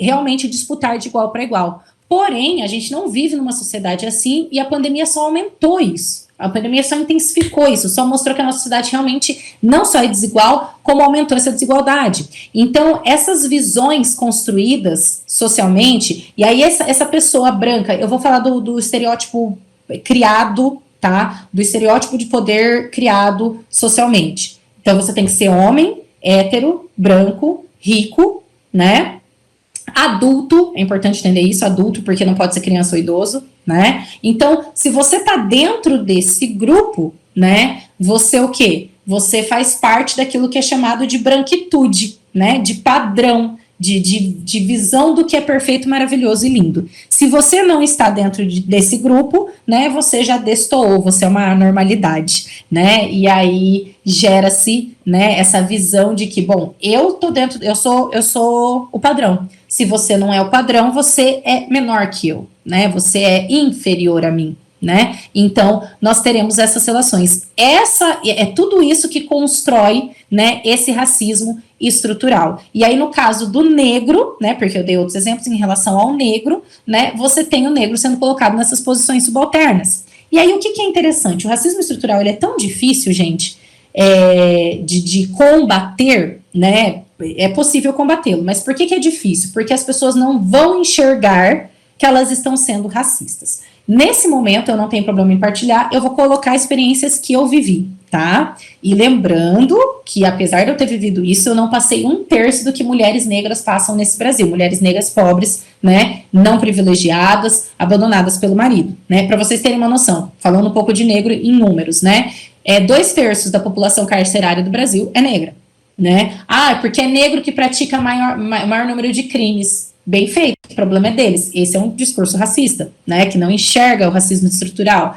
S1: realmente disputar de igual para igual. Porém, a gente não vive numa sociedade assim e a pandemia só aumentou isso. A pandemia só intensificou isso, só mostrou que a nossa sociedade realmente não só é desigual, como aumentou essa desigualdade. Então, essas visões construídas socialmente, e aí essa pessoa branca, eu vou falar do estereótipo criado, tá? Do estereótipo de poder criado socialmente. Então, você tem que ser homem, hétero, branco, rico, né? Adulto, é importante entender isso, adulto, porque não pode ser criança ou idoso, né? Então, se você tá dentro desse grupo, né, você o quê? Você faz parte daquilo que é chamado de branquitude, né, de padrão, de visão do que é perfeito, maravilhoso e lindo. Se você não está dentro desse grupo, né, você já destoou, você é uma anormalidade, né, e aí gera-se, né, essa visão de que, bom, eu tô dentro, eu sou o padrão. Se você não é o padrão, você é menor que eu, né, você é inferior a mim, né, então nós teremos essas relações. É tudo isso que constrói, né, esse racismo estrutural. E aí, no caso do negro, né, porque eu dei outros exemplos em relação ao negro, né, você tem o negro sendo colocado nessas posições subalternas. E aí, o que é interessante? O racismo estrutural, ele é tão difícil, gente, de combater, né, é possível combatê-lo, mas por que é difícil? Porque as pessoas não vão enxergar que elas estão sendo racistas. Nesse momento, eu não tenho problema em partilhar, eu vou colocar experiências que eu vivi, tá? E lembrando que, apesar de eu ter vivido isso, eu não passei 1/3 do que mulheres negras passam nesse Brasil. Mulheres negras pobres, né, não privilegiadas, abandonadas pelo marido, né? Para vocês terem uma noção, falando um pouco de negro em números, né? 2/3 da população carcerária do Brasil é negra, né? Porque é negro que pratica maior número de crimes. Bem feito, o problema é deles. Esse é um discurso racista, né, que não enxerga o racismo estrutural.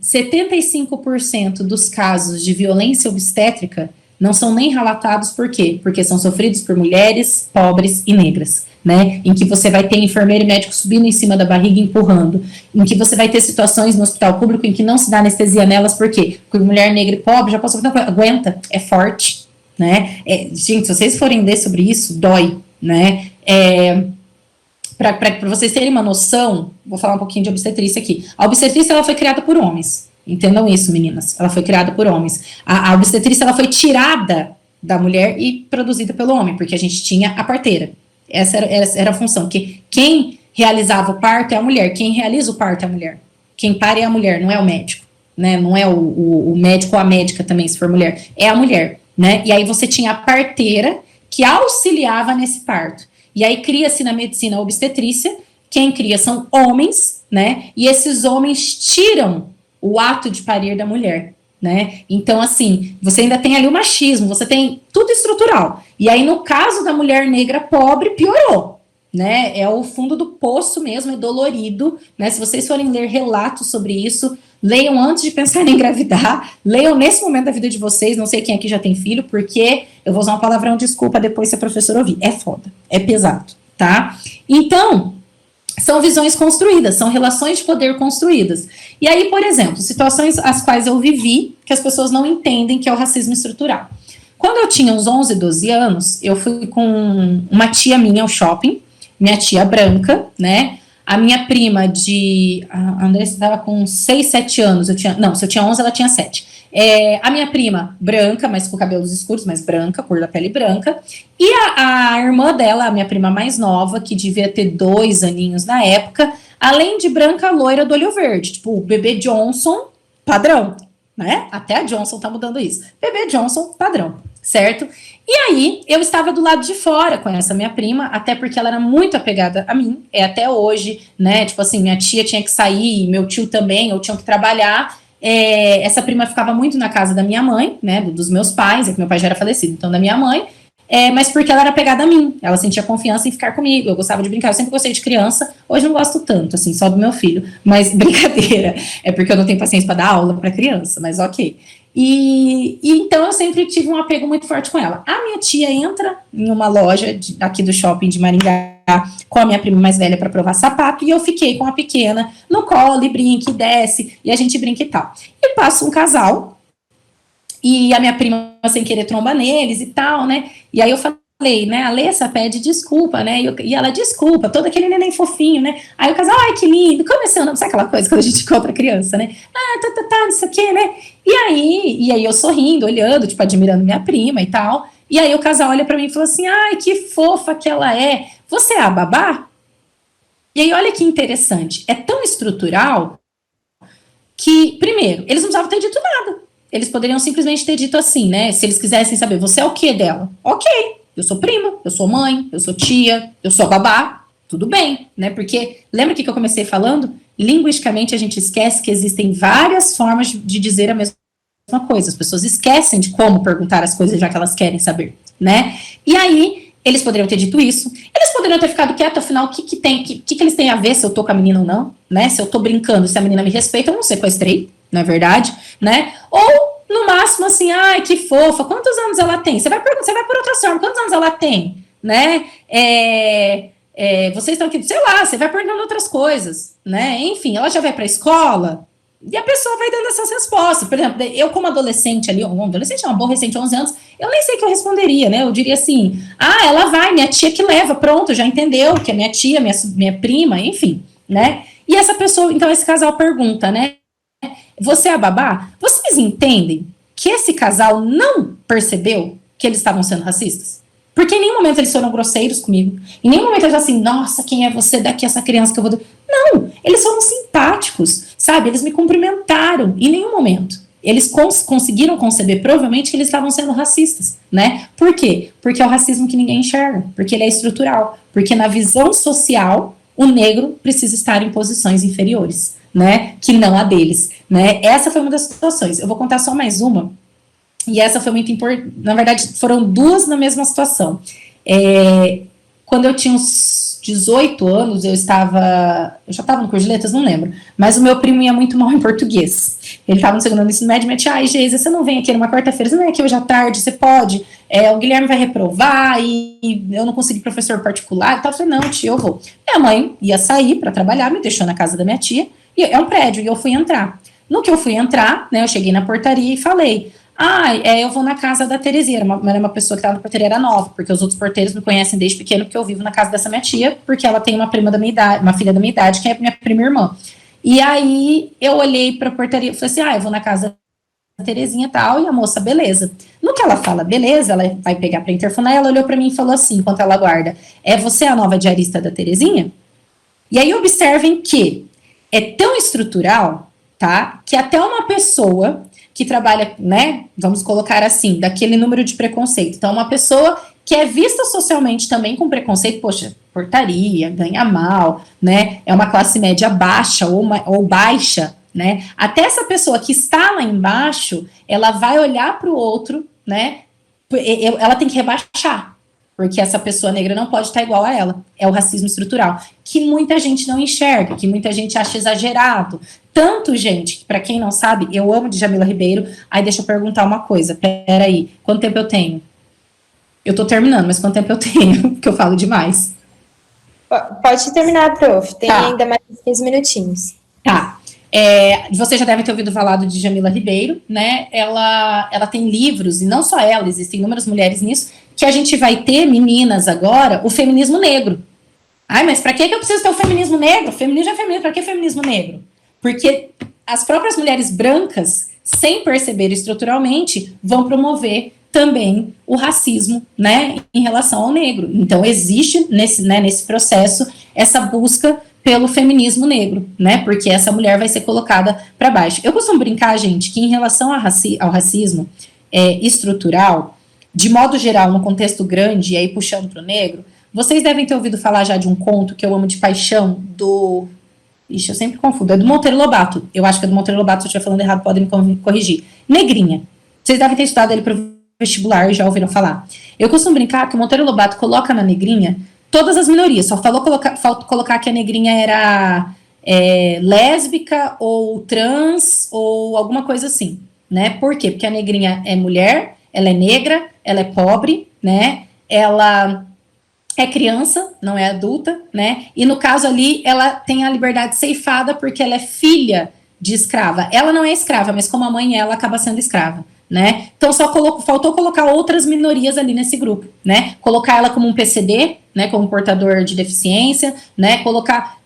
S1: 75% dos casos de violência obstétrica não são nem relatados, por quê? Porque são sofridos por mulheres, pobres e negras, né, em que você vai ter enfermeiro e médico subindo em cima da barriga e empurrando, em que você vai ter situações no hospital público em que não se dá anestesia nelas, por quê? Porque mulher negra e pobre já passou, aguenta, é forte, né, gente, se vocês forem ler sobre isso, dói, né, para vocês terem uma noção, vou falar um pouquinho de obstetrícia aqui. A obstetrícia, ela foi criada por homens, entendam isso, meninas, ela foi criada por homens. A obstetrícia, ela foi tirada da mulher e produzida pelo homem, porque a gente tinha a parteira, essa era a função, que quem realizava o parto é a mulher, quem realiza o parto é a mulher, quem para é a mulher, não é o médico, né, não é o médico ou a médica também, se for mulher, é a mulher, né, e aí você tinha a parteira, que auxiliava nesse parto. E aí cria-se na medicina a obstetrícia, quem cria são homens, né, e esses homens tiram o ato de parir da mulher, né, então assim, você ainda tem ali o machismo, você tem tudo estrutural, e aí no caso da mulher negra pobre, piorou, né, é o fundo do poço mesmo, é dolorido, né, se vocês forem ler relatos sobre isso, leiam antes de pensar em engravidar, leiam nesse momento da vida de vocês, não sei quem aqui já tem filho, porque eu vou usar um palavrão, desculpa depois se a professora ouvir, é foda, é pesado, tá? Então, são visões construídas, são relações de poder construídas. E aí, por exemplo, situações as quais eu vivi, que as pessoas não entendem que é o racismo estrutural. Quando eu tinha uns 11, 12 anos, eu fui com uma tia minha ao shopping, minha tia branca, né, a minha prima a Andressa estava com 6, 7 anos, se eu tinha 11, ela tinha 7. A minha prima, branca, mas com cabelos escuros, mas branca, cor da pele branca. E a irmã dela, a minha prima mais nova, que devia ter 2 aninhos na época, além de branca, loira do olho verde. Tipo, o bebê Johnson padrão, né? Até a Johnson tá mudando isso. Bebê Johnson padrão, certo? E aí, eu estava do lado de fora com essa minha prima, até porque ela era muito apegada a mim, até hoje, né? Tipo assim, minha tia tinha que sair, meu tio também, eu tinha que trabalhar. Essa prima ficava muito na casa da minha mãe, né? Dos meus pais, é que meu pai já era falecido, então da minha mãe. Mas porque ela era apegada a mim, ela sentia confiança em ficar comigo, eu gostava de brincar, eu sempre gostei de criança, hoje não gosto tanto, assim, só do meu filho, mas brincadeira, é porque eu não tenho paciência para dar aula para criança, mas ok. E então eu sempre tive um apego muito forte com ela. A minha tia entra em uma loja aqui do shopping de Maringá com a minha prima mais velha para provar sapato, e eu fiquei com a pequena no colo, e brinca, e desce, e a gente brinca e tal. E passa um casal, e a minha prima, sem querer, tromba neles e tal, né? E aí eu falei, né, a Alessa pede desculpa, né? E ela, desculpa, todo aquele neném fofinho, né? Aí o casal, ai, que lindo, começando, sabe aquela coisa quando a gente encontra criança, né? Não sei o quê, né? E aí eu sorrindo, olhando, tipo, admirando minha prima e tal. E aí o casal olha pra mim e fala assim, ai, que fofa que ela é. Você é a babá? E aí, olha que interessante, é tão estrutural que, primeiro, eles não precisavam ter dito nada. Eles poderiam simplesmente ter dito assim, né? Se eles quisessem saber, você é o que dela? Ok, eu sou prima, eu sou mãe, eu sou tia, eu sou babá, tudo bem, né? Porque, lembra que eu comecei falando? Linguisticamente, a gente esquece que existem várias formas de dizer a mesma coisa. As pessoas esquecem de como perguntar as coisas, já que elas querem saber, né? E aí, eles poderiam ter dito isso, eles poderiam ter ficado quietos, afinal, o que eles têm a ver se eu tô com a menina ou não, né? Se eu tô brincando, se a menina me respeita, eu não sequestrei, não é verdade, né? Ou, no máximo, assim, ai, que fofa, quantos anos ela tem? Você vai por outra forma, quantos anos ela tem, né? Vocês estão aqui, sei lá, você vai perguntando outras coisas, né? Enfim, ela já vai pra escola, e a pessoa vai dando essas respostas. Por exemplo, eu como adolescente ali, um adolescente, 11 anos, eu nem sei o que eu responderia, né? Eu diria assim, ela vai, minha tia que leva, pronto, já entendeu que é minha tia, minha prima, enfim, né? E essa pessoa, então esse casal pergunta, né? Você é a babá? Vocês entendem que esse casal não percebeu que eles estavam sendo racistas? Porque em nenhum momento eles foram grosseiros comigo. Em nenhum momento eles assim, nossa, quem é você daqui, essa criança que eu vou... Não, eles foram simpáticos, sabe? Eles me cumprimentaram em nenhum momento. Eles conseguiram conceber, provavelmente, que eles estavam sendo racistas, né? Por quê? Porque é o racismo que ninguém enxerga, porque ele é estrutural, porque na visão social, o negro precisa estar em posições inferiores, né? Que não a deles, né? Essa foi uma das situações. Eu vou contar só mais uma, e essa foi muito importante. Na verdade, foram duas na mesma situação. Quando eu tinha uns 18 anos, eu já estava no curso de letras, não lembro, mas o meu primo ia muito mal em português. Ele estava no segundo ano do ensino médio, e minha tia, ai, Geisa, você não vem aqui numa quarta-feira, você não vem aqui hoje à tarde, você pode? O Guilherme vai reprovar e eu não consegui professor particular. Eu falei, não, tia, eu vou. Minha mãe ia sair para trabalhar, me deixou na casa da minha tia, e é um prédio, e eu fui entrar. No que eu fui entrar, né, eu cheguei na portaria e falei, eu vou na casa da Terezinha, era uma pessoa que estava na portaria, era nova, porque os outros porteiros me conhecem desde pequeno, porque eu vivo na casa dessa minha tia, porque ela tem uma prima da minha idade, uma filha da minha idade, que é minha prima irmã. E aí, eu olhei pra portaria e falei assim, eu vou na casa da Terezinha e tal, e a moça, beleza. No que ela fala, beleza, ela vai pegar pra interfonar, ela olhou pra mim e falou assim, enquanto ela guarda, você é a nova diarista da Terezinha? E aí, observem que é tão estrutural, tá, que até uma pessoa que trabalha, né, vamos colocar assim, daquele número de preconceito. Então, uma pessoa que é vista socialmente também com preconceito, poxa, portaria, ganha mal, né, é uma classe média baixa ou baixa, né, até essa pessoa que está lá embaixo, ela vai olhar para o outro, né, ela tem que rebaixar, porque essa pessoa negra não pode estar igual a ela. É o racismo estrutural, que muita gente não enxerga, que muita gente acha exagerado. Tanto, gente, para quem não sabe, eu amo Djamila Ribeiro. Aí deixa eu perguntar uma coisa, peraí, quanto tempo eu tenho? Eu tô terminando, mas quanto tempo eu tenho? Porque eu falo demais.
S10: Pode terminar, prof, tem ainda mais 15 minutinhos.
S1: Tá. Você já deve ter ouvido falar de Djamila Ribeiro, né? Ela tem livros, e não só ela, existem inúmeras mulheres nisso, que a gente vai ter, meninas, agora, o feminismo negro. Mas pra que eu preciso ter o feminismo negro? Feminismo é feminismo, pra que feminismo negro? Porque as próprias mulheres brancas sem perceber estruturalmente, vão promover também o racismo, né, em relação ao negro. Então, existe nesse processo essa busca pelo feminismo negro, né, porque essa mulher vai ser colocada para baixo. Eu costumo brincar, gente, que em relação ao racismo estrutural, de modo geral, no contexto grande, e aí puxando para o negro, vocês devem ter ouvido falar já de um conto que eu amo de paixão, do... Ixi, eu sempre confundo, é do Monteiro Lobato. Eu acho que é do Monteiro Lobato, se eu estiver falando errado, podem me corrigir. Negrinha. Vocês devem ter estudado ele para o vestibular, já ouviram falar. Eu costumo brincar que o Monteiro Lobato coloca na Negrinha todas as minorias, só faltou colocar que a Negrinha era lésbica ou trans ou alguma coisa assim, né? Por quê? Porque a Negrinha é mulher, ela é negra, ela é pobre, né? Ela é criança, não é adulta, né? E no caso ali, ela tem a liberdade ceifada porque ela é filha de escrava. Ela não é escrava, mas como a mãe ela acaba sendo escrava, né? Então só faltou colocar outras minorias ali nesse grupo, né? Colocar ela como um PCD, né? Como portador de deficiência, né?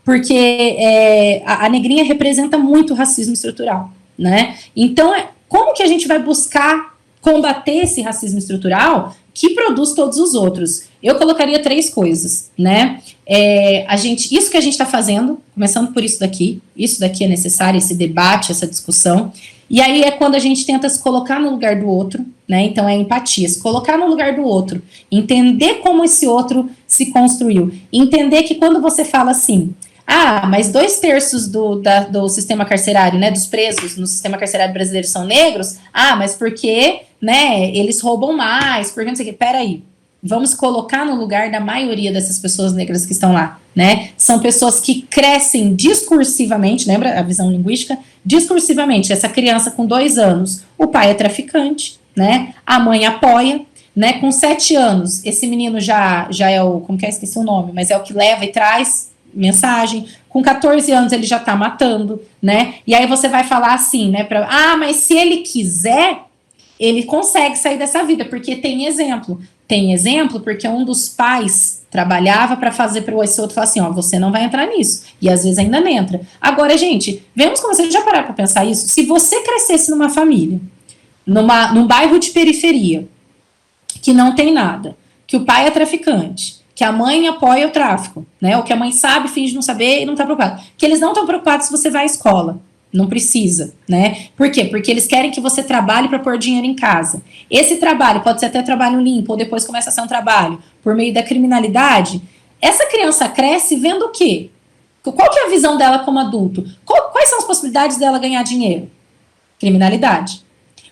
S1: Porque a negrinha representa muito o racismo estrutural, né? Então, como que a gente vai buscar combater esse racismo estrutural que produz todos os outros? Eu colocaria 3 coisas, né? Isso que a gente está fazendo, começando por isso daqui é necessário, esse debate, essa discussão, e aí é quando a gente tenta se colocar no lugar do outro, né? Então é empatia, se colocar no lugar do outro, entender como esse outro se construiu, entender que quando você fala assim, mas 2/3 do sistema carcerário, né, dos presos no sistema carcerário brasileiro são negros, mas porque, né, eles roubam mais, porque não sei o que, peraí, vamos colocar no lugar da maioria dessas pessoas negras que estão lá, né, são pessoas que crescem discursivamente, lembra a visão linguística? Discursivamente, essa criança com 2 anos, o pai é traficante, né, a mãe apoia, né, com 7 anos, esse menino já é o, como que é, esqueci o nome, mas é o que leva e traz mensagem, com 14 anos ele já tá matando, né, e aí você vai falar assim, né, mas se ele quiser, ele consegue sair dessa vida, porque tem exemplo porque um dos pais trabalhava para fazer para esse outro falar assim, você não vai entrar nisso, e às vezes ainda não entra. Agora, gente, vemos como você já parar para pensar isso, se você crescesse numa família, num bairro de periferia, que não tem nada, que o pai é traficante, que a mãe apoia o tráfico, né, ou que a mãe sabe, finge não saber e não está preocupada. Que eles não estão preocupados se você vai à escola, não precisa, né? Por quê? Porque eles querem que você trabalhe para pôr dinheiro em casa. Esse trabalho pode ser até trabalho limpo, ou depois começa a ser um trabalho por meio da criminalidade. Essa criança cresce vendo o quê? Qual que é a visão dela como adulto? Quais são as possibilidades dela ganhar dinheiro? Criminalidade.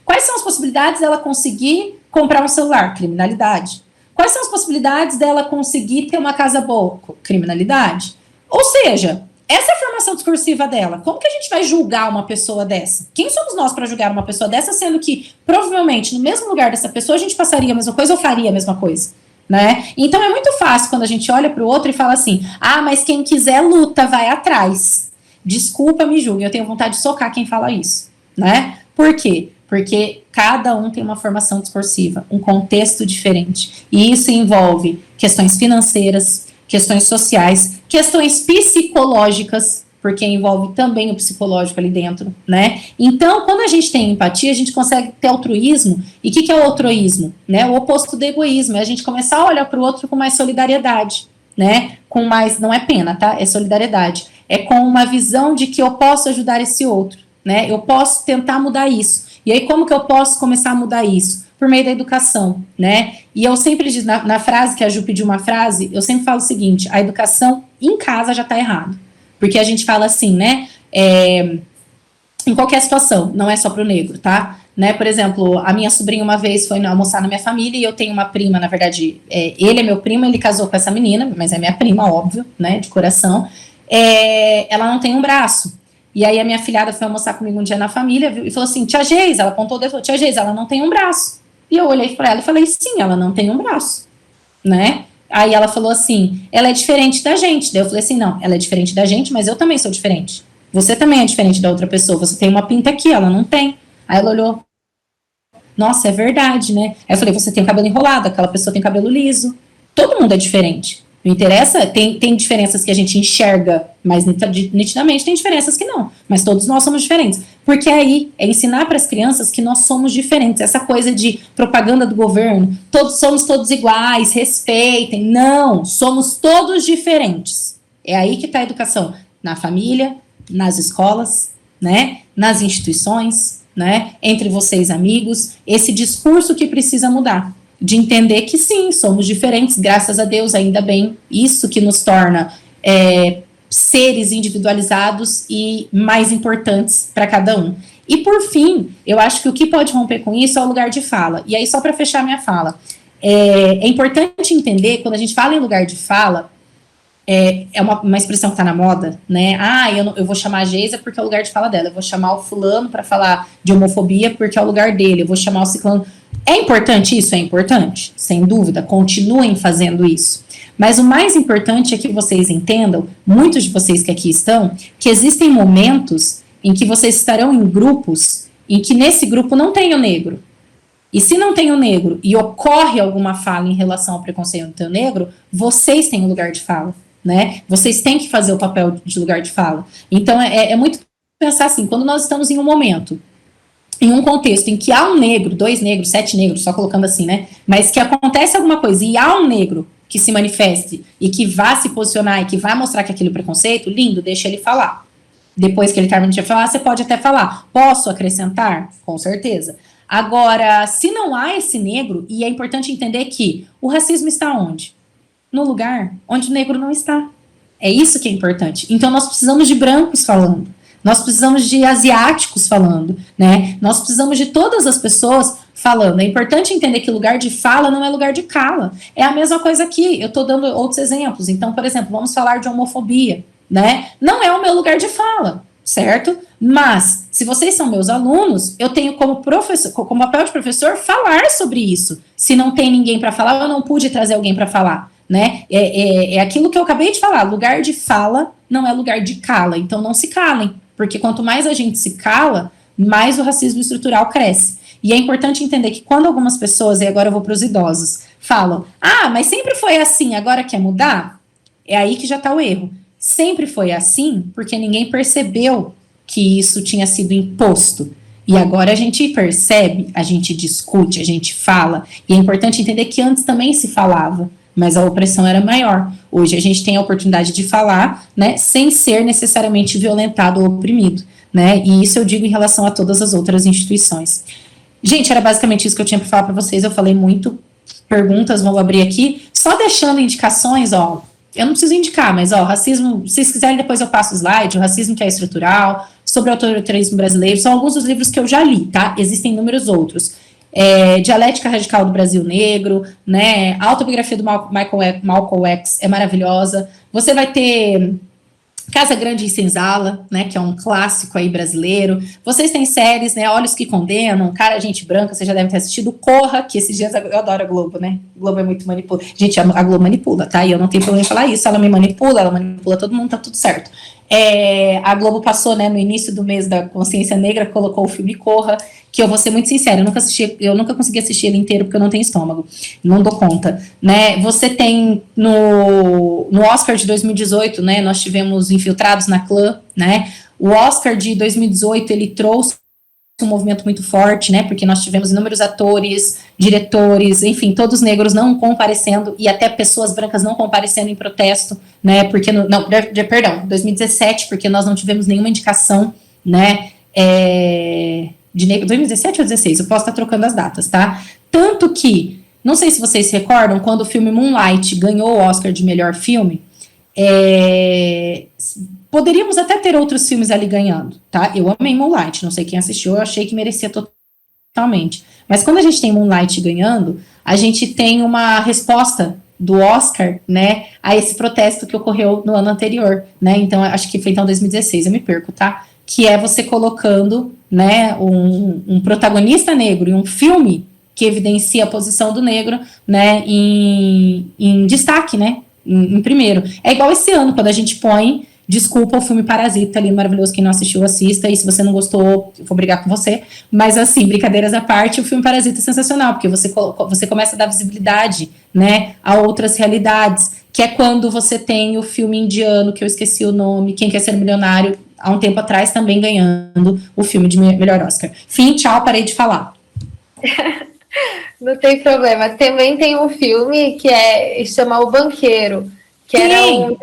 S1: Quais são as possibilidades dela conseguir comprar um celular? Criminalidade. Quais são as possibilidades dela conseguir ter uma casa boa? Criminalidade. Ou seja, essa é a formação discursiva dela. Como que a gente vai julgar uma pessoa dessa? Quem somos nós para julgar uma pessoa dessa, sendo que, provavelmente, no mesmo lugar dessa pessoa, a gente passaria a mesma coisa ou faria a mesma coisa, né? Então, é muito fácil quando a gente olha para o outro e fala assim, mas quem quiser luta, vai atrás. Desculpa, me julguem, eu tenho vontade de socar quem fala isso, né? Por quê? Porque cada um tem uma formação discursiva, um contexto diferente. E isso envolve questões financeiras, questões sociais, questões psicológicas, porque envolve também o psicológico ali dentro, né? Então, quando a gente tem empatia, a gente consegue ter altruísmo. E o que é o altruísmo? Né? O oposto do egoísmo, é a gente começar a olhar para o outro com mais solidariedade, né? Com mais, não é pena, tá? É solidariedade. É com uma visão de que eu posso ajudar esse outro, né? Eu posso tentar mudar isso. E aí, como que eu posso começar a mudar isso? Por meio da educação, né? E eu sempre digo, na frase, que a Ju pediu uma frase, eu sempre falo o seguinte, a educação em casa já tá errado. Porque a gente fala assim, né? Em qualquer situação, não é só pro negro, tá? Né? Por exemplo, a minha sobrinha uma vez foi almoçar na minha família e eu tenho uma prima, na verdade, ele é meu primo, ele casou com essa menina, mas é minha prima, óbvio, né? De coração. Ela não tem um braço. E aí a minha filhada foi almoçar comigo um dia na família e falou assim, tia Geisa, ela apontou o dedo e falou, tia Geisa, ela não tem um braço. E eu olhei para ela e falei, sim, ela não tem um braço, né? Aí ela falou assim, ela é diferente da gente. Daí eu falei assim, não, ela é diferente da gente, mas eu também sou diferente. Você também é diferente da outra pessoa, você tem uma pinta aqui, ela não tem. Aí ela olhou, nossa, é verdade, né? Aí eu falei, você tem o cabelo enrolado, aquela pessoa tem cabelo liso. Todo mundo é diferente. Não interessa, tem diferenças que a gente enxerga mas nitidamente tem diferenças que não, mas todos nós somos diferentes, porque aí é ensinar para as crianças que nós somos diferentes, essa coisa de propaganda do governo, somos todos iguais, respeitem, não, somos todos diferentes, é aí que está a educação, na família, nas escolas, né, nas instituições, né, entre vocês amigos, esse discurso que precisa mudar, de entender que sim, somos diferentes, graças a Deus, ainda bem, isso que nos torna seres individualizados e mais importantes para cada um. E por fim, eu acho que o que pode romper com isso é o lugar de fala, e aí só para fechar minha fala, é importante entender, quando a gente fala em lugar de fala, é uma expressão que está na moda, né? Eu vou chamar a Geisa porque é o lugar de fala dela, eu vou chamar o fulano para falar de homofobia porque é o lugar dele, eu vou chamar o ciclano. É importante isso? É importante, sem dúvida, continuem fazendo isso. Mas o mais importante é que vocês entendam, muitos de vocês que aqui estão, que existem momentos em que vocês estarão em grupos em que nesse grupo não tem o negro. E se não tem o negro e ocorre alguma fala em relação ao preconceito negro, vocês têm um lugar de fala, né? Vocês têm que fazer o papel de lugar de fala. Então, é muito pensar assim, quando nós estamos em um momento, em um contexto em que há um negro, 2 negros, 7 negros, só colocando assim, né? Mas que acontece alguma coisa e há um negro que se manifeste e que vá se posicionar e que vá mostrar que aquele preconceito, lindo, deixa ele falar. Depois que ele termina de falar, você pode até falar. Posso acrescentar? Com certeza. Agora, se não há esse negro, e é importante entender que o racismo está onde? No lugar onde o negro não está. É isso que é importante. Então, nós precisamos de brancos falando. Nós precisamos de asiáticos falando, né? Nós precisamos de todas as pessoas falando. É importante entender que lugar de fala não é lugar de cala. É a mesma coisa aqui. Eu estou dando outros exemplos. Então, por exemplo, vamos falar de homofobia, né? Não é o meu lugar de fala, certo? Mas, se vocês são meus alunos, eu tenho como professor, como papel de professor, falar sobre isso. Se não tem ninguém para falar, eu não pude trazer alguém para falar, né? É aquilo que eu acabei de falar. Lugar de fala não é lugar de cala. Então, não se calem. Porque quanto mais a gente se cala, mais o racismo estrutural cresce. E é importante entender que quando algumas pessoas, e agora eu vou para os idosos, falam, mas sempre foi assim, agora quer mudar? É aí que já está o erro. Sempre foi assim porque ninguém percebeu que isso tinha sido imposto. E agora a gente percebe, a gente discute, a gente fala. E é importante entender que antes também se falava, mas a opressão era maior. Hoje a gente tem a oportunidade de falar, né, sem ser necessariamente violentado ou oprimido, né, e isso eu digo em relação a todas as outras instituições. Gente, era basicamente isso que eu tinha para falar para vocês, eu falei muito, perguntas, vou abrir aqui, só deixando indicações, eu não preciso indicar, mas, racismo, se vocês quiserem depois eu passo o slide, o racismo que é estrutural, sobre o autoritarismo brasileiro, são alguns dos livros que eu já li, tá, existem inúmeros outros. Dialética Radical do Brasil Negro, né, a autobiografia do Malcolm X é maravilhosa, você vai ter Casa Grande e Senzala, né, que é um clássico aí brasileiro, vocês têm séries, né, Olhos que Condenam, Cara, Gente Branca, vocês já devem ter assistido, Corra, que esses dias eu adoro a Globo, né, a Globo é muito manipula, gente, a Globo manipula, tá, e eu não tenho problema em falar isso, ela me manipula, ela manipula todo mundo, tá tudo certo. A Globo passou, né, no início do mês da consciência negra, colocou o filme Corra, que eu vou ser muito sincera, eu nunca consegui assistir ele inteiro porque eu não tenho estômago, não dou conta, né, você tem no Oscar de 2018, né, nós tivemos Infiltrados na Clã, né, o Oscar de 2018, ele trouxe um movimento muito forte, né, porque nós tivemos inúmeros atores, diretores, enfim, todos negros não comparecendo, e até pessoas brancas não comparecendo em protesto, né, porque, 2017, porque nós não tivemos nenhuma indicação, né, de negro, 2017 ou 2016, eu posso estar trocando as datas, tá? Tanto que, não sei se vocês se recordam, quando o filme Moonlight ganhou o Oscar de melhor filme, poderíamos até ter outros filmes ali ganhando, tá? Eu amei Moonlight, não sei quem assistiu, eu achei que merecia totalmente. Mas quando a gente tem Moonlight ganhando, a gente tem uma resposta do Oscar, né, a esse protesto que ocorreu no ano anterior, né? Então, acho que foi então 2016, eu me perco, tá? Que é você colocando, né, um protagonista negro em um filme que evidencia a posição do negro, né, em destaque, né, em primeiro. É igual esse ano, quando a gente põe, desculpa, o filme Parasita, ali, maravilhoso, quem não assistiu, assista, e se você não gostou, eu vou brigar com você, mas assim, brincadeiras à parte, o filme Parasita é sensacional, porque você começa a dar visibilidade, né, a outras realidades, que é quando você tem o filme indiano, que eu esqueci o nome, Quem Quer Ser Milionário, há um tempo atrás, também ganhando o filme de melhor Oscar. Fim, tchau, parei de falar.
S10: Não tem problema. Também tem um filme que chama O Banqueiro, que
S1: Sim.
S10: era um...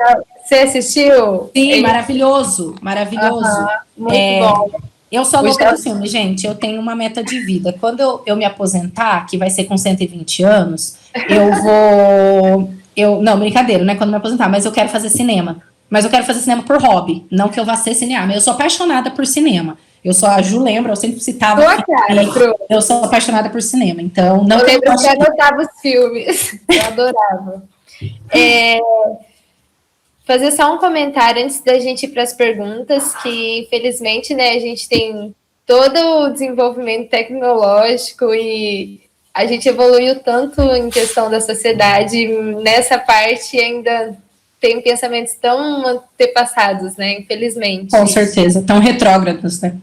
S10: Você assistiu?
S1: Sim, maravilhoso, maravilhoso.
S10: Muito bom.
S1: Eu sou louca do filme, gente. Eu tenho uma meta de vida. Quando eu me aposentar, que vai ser com 120 anos, não, brincadeira, não é quando me aposentar, mas eu quero fazer cinema. Mas eu quero fazer cinema por hobby, não que eu vá ser cineasta. Eu sou apaixonada por cinema. A Ju lembra, eu sempre citava. Eu sou apaixonada por cinema, então não.
S10: Eu lembro que eu anotava os filmes. Eu adorava. Fazer só um comentário antes da gente ir para as perguntas, que infelizmente, né, a gente tem todo o desenvolvimento tecnológico e a gente evoluiu tanto em questão da sociedade, nessa parte ainda tem pensamentos tão antepassados, né, infelizmente.
S1: Com certeza, tão retrógrados, né?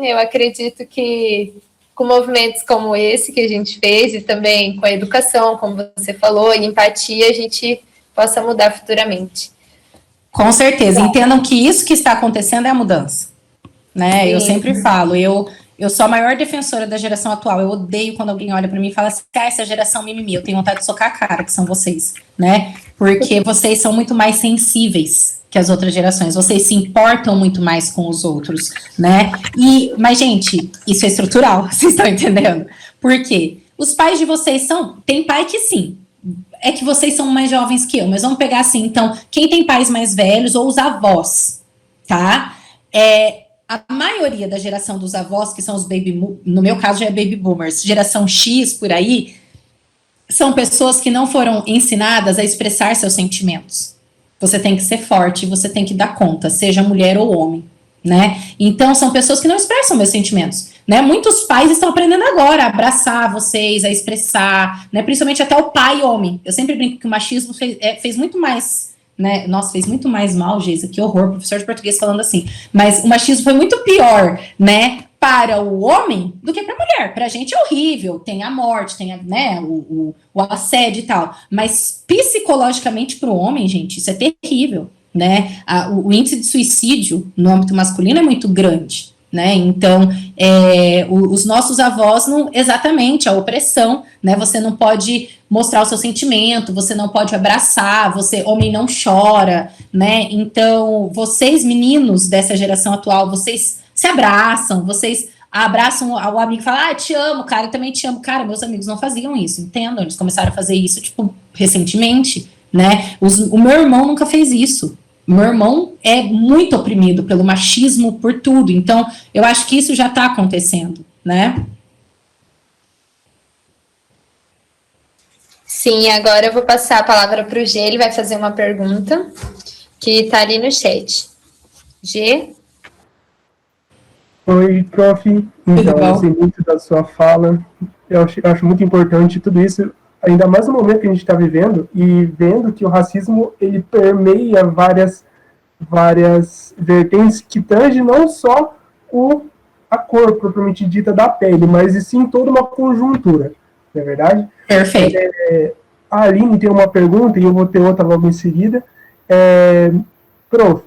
S10: Eu acredito que com movimentos como esse que a gente fez e também com a educação, como você falou, e empatia, a gente possa mudar futuramente.
S1: Com certeza. Entendam que isso que está acontecendo é a mudança, né? Sim. Eu sempre falo, eu sou a maior defensora da geração atual. Eu odeio quando alguém olha para mim e fala assim, essa geração mimimi. Eu tenho vontade de socar a cara, que são vocês, né? Porque vocês são muito mais sensíveis que as outras gerações. Vocês se importam muito mais com os outros, né? Mas, gente, isso é estrutural, vocês estão entendendo? Por quê? Os pais de vocês tem pai que sim, é que vocês são mais jovens que eu, mas vamos pegar assim, então, quem tem pais mais velhos ou os avós, tá? A maioria da geração dos avós, que são os no meu caso já é baby boomers, geração X por aí, são pessoas que não foram ensinadas a expressar seus sentimentos. Você tem que ser forte, você tem que dar conta, seja mulher ou homem, né? Então, são pessoas que não expressam meus sentimentos, né? Muitos pais estão aprendendo agora a abraçar vocês, a expressar, né? Principalmente até o pai homem. Eu sempre brinco que o machismo fez muito mais, né? Nossa, fez muito mais mal, Geisa, que horror, professor de português falando assim. Mas o machismo foi muito pior, né? Para o homem do que para a mulher. Para a gente é horrível, tem a morte, tem né, o assédio e tal. Mas psicologicamente para o homem, gente, isso é terrível, né? O índice de suicídio no âmbito masculino é muito grande, né? Então, os nossos avós, exatamente, a opressão, né? Você não pode mostrar o seu sentimento, você não pode abraçar, homem não chora, né? Então, vocês, meninos dessa geração atual, vocês se abraçam, vocês abraçam o amigo e falam, te amo, cara, eu também te amo. Cara, meus amigos não faziam isso, entendam? Eles começaram a fazer isso, recentemente, né? O meu irmão nunca fez isso. Meu irmão é muito oprimido pelo machismo, por tudo. Então, eu acho que isso já está acontecendo, né?
S10: Sim, agora eu vou passar a palavra para o G, ele vai fazer uma pergunta que está ali no chat. G?
S3: Oi, prof. Então, eu sei muito da sua fala. Eu acho muito importante tudo isso, ainda mais no momento que a gente está vivendo, e vendo que o racismo, ele permeia várias vertentes que tangem não só a cor propriamente dita da pele, mas e sim toda uma conjuntura, não é verdade?
S1: Perfeito.
S3: A Aline tem uma pergunta, e eu vou ter outra logo em seguida. Prof,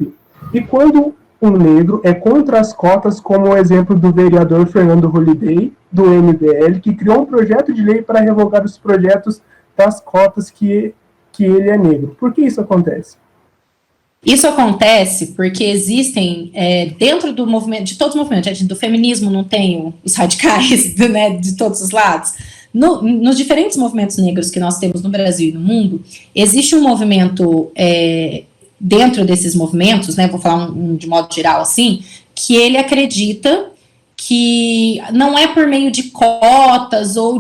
S3: e quando um negro é contra as cotas, como o exemplo do vereador Fernando Holliday, do MBL, que criou um projeto de lei para revogar os projetos das cotas que ele é negro. Por que isso acontece?
S1: Isso acontece porque existem, dentro do movimento, de todos os movimentos, do feminismo não tem os radicais, né, de todos os lados. Nos diferentes movimentos negros que nós temos no Brasil e no mundo, existe um movimento... dentro desses movimentos, né, vou falar de modo geral assim, que ele acredita que não é por meio de cotas ou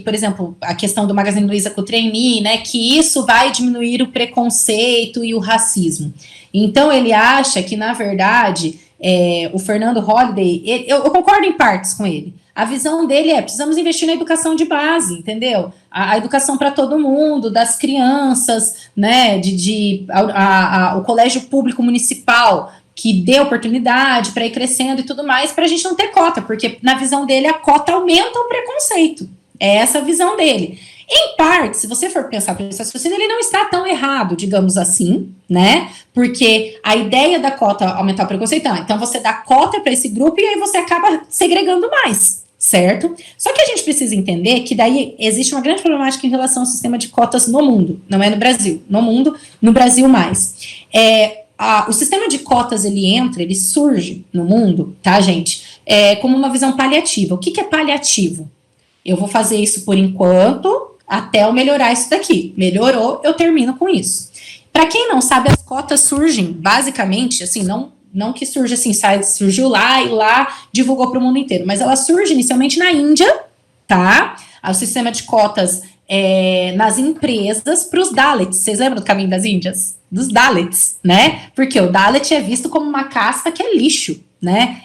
S1: por exemplo, a questão do Magazine Luiza com o trainee, né, que isso vai diminuir o preconceito e o racismo. Então, ele acha que, na verdade, o Fernando Holliday, eu concordo em partes com ele. A visão dele precisamos investir na educação de base, entendeu? A educação para todo mundo, das crianças, né, o colégio público municipal, que dê oportunidade para ir crescendo e tudo mais, para a gente não ter cota, porque na visão dele a cota aumenta o preconceito. É essa a visão dele. Em parte, se você for pensar por esse raciocínio, ele não está tão errado, digamos assim, né? Porque a ideia da cota aumentar o preconceito, então você dá cota para esse grupo e aí você acaba segregando mais, certo? Só que a gente precisa entender que daí existe uma grande problemática em relação ao sistema de cotas no mundo, não é no Brasil, no mundo, no Brasil mais. O sistema de cotas, ele surge no mundo, tá, gente, como uma visão paliativa. O que é paliativo? Eu vou fazer isso por enquanto, até eu melhorar isso daqui. Melhorou, eu termino com isso. Para quem não sabe, as cotas surgem, basicamente, assim, não que surge assim, surgiu lá e lá divulgou para o mundo inteiro, mas ela surge inicialmente na Índia, tá? O sistema de cotas nas empresas para os Dalits. Vocês lembram do Caminho das Índias? Dos Dalits, né? Porque o Dalit é visto como uma casta que é lixo, né?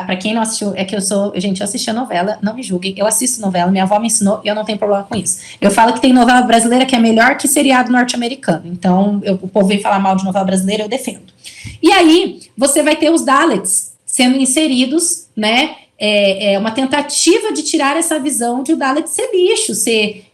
S1: Para quem não assistiu, eu assisti a novela, não me julguem, eu assisto novela, minha avó me ensinou e eu não tenho problema com isso. Eu falo que tem novela brasileira que é melhor que seriado norte-americano, então o povo vem falar mal de novela brasileira, eu defendo. E aí, você vai ter os Dalits sendo inseridos, né? Uma tentativa de tirar essa visão de o Dalit ser lixo,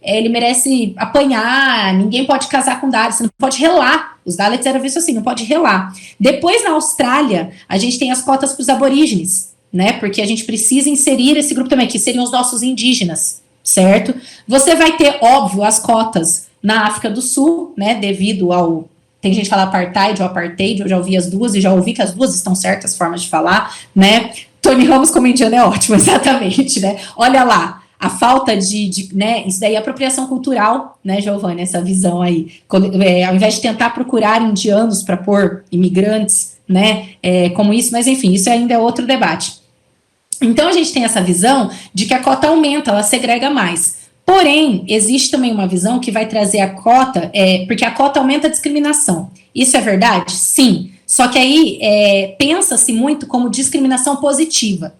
S1: ele merece apanhar, ninguém pode casar com Dalit, você não pode relar. Os Dalits eram vistos assim, não pode relar. Depois, na Austrália, a gente tem as cotas para os aborígenes, né? Porque a gente precisa inserir esse grupo também, que seriam os nossos indígenas, certo? Você vai ter, óbvio, as cotas na África do Sul, né? Devido ao... Tem gente que fala apartheid ou apartheid, eu já ouvi as duas e já ouvi que as duas estão certas formas de falar, né? Tony Ramos como indiano é ótimo, exatamente, né? Olha lá, a falta né, isso daí é apropriação cultural, né, Giovanni, essa visão aí. Ao invés de tentar procurar indianos para pôr imigrantes, né, como isso, mas enfim, isso ainda é outro debate. Então, a gente tem essa visão de que a cota aumenta, ela segrega mais. Porém, existe também uma visão que vai trazer a cota, porque a cota aumenta a discriminação. Isso é verdade? Sim. Só que aí pensa-se muito como discriminação positiva.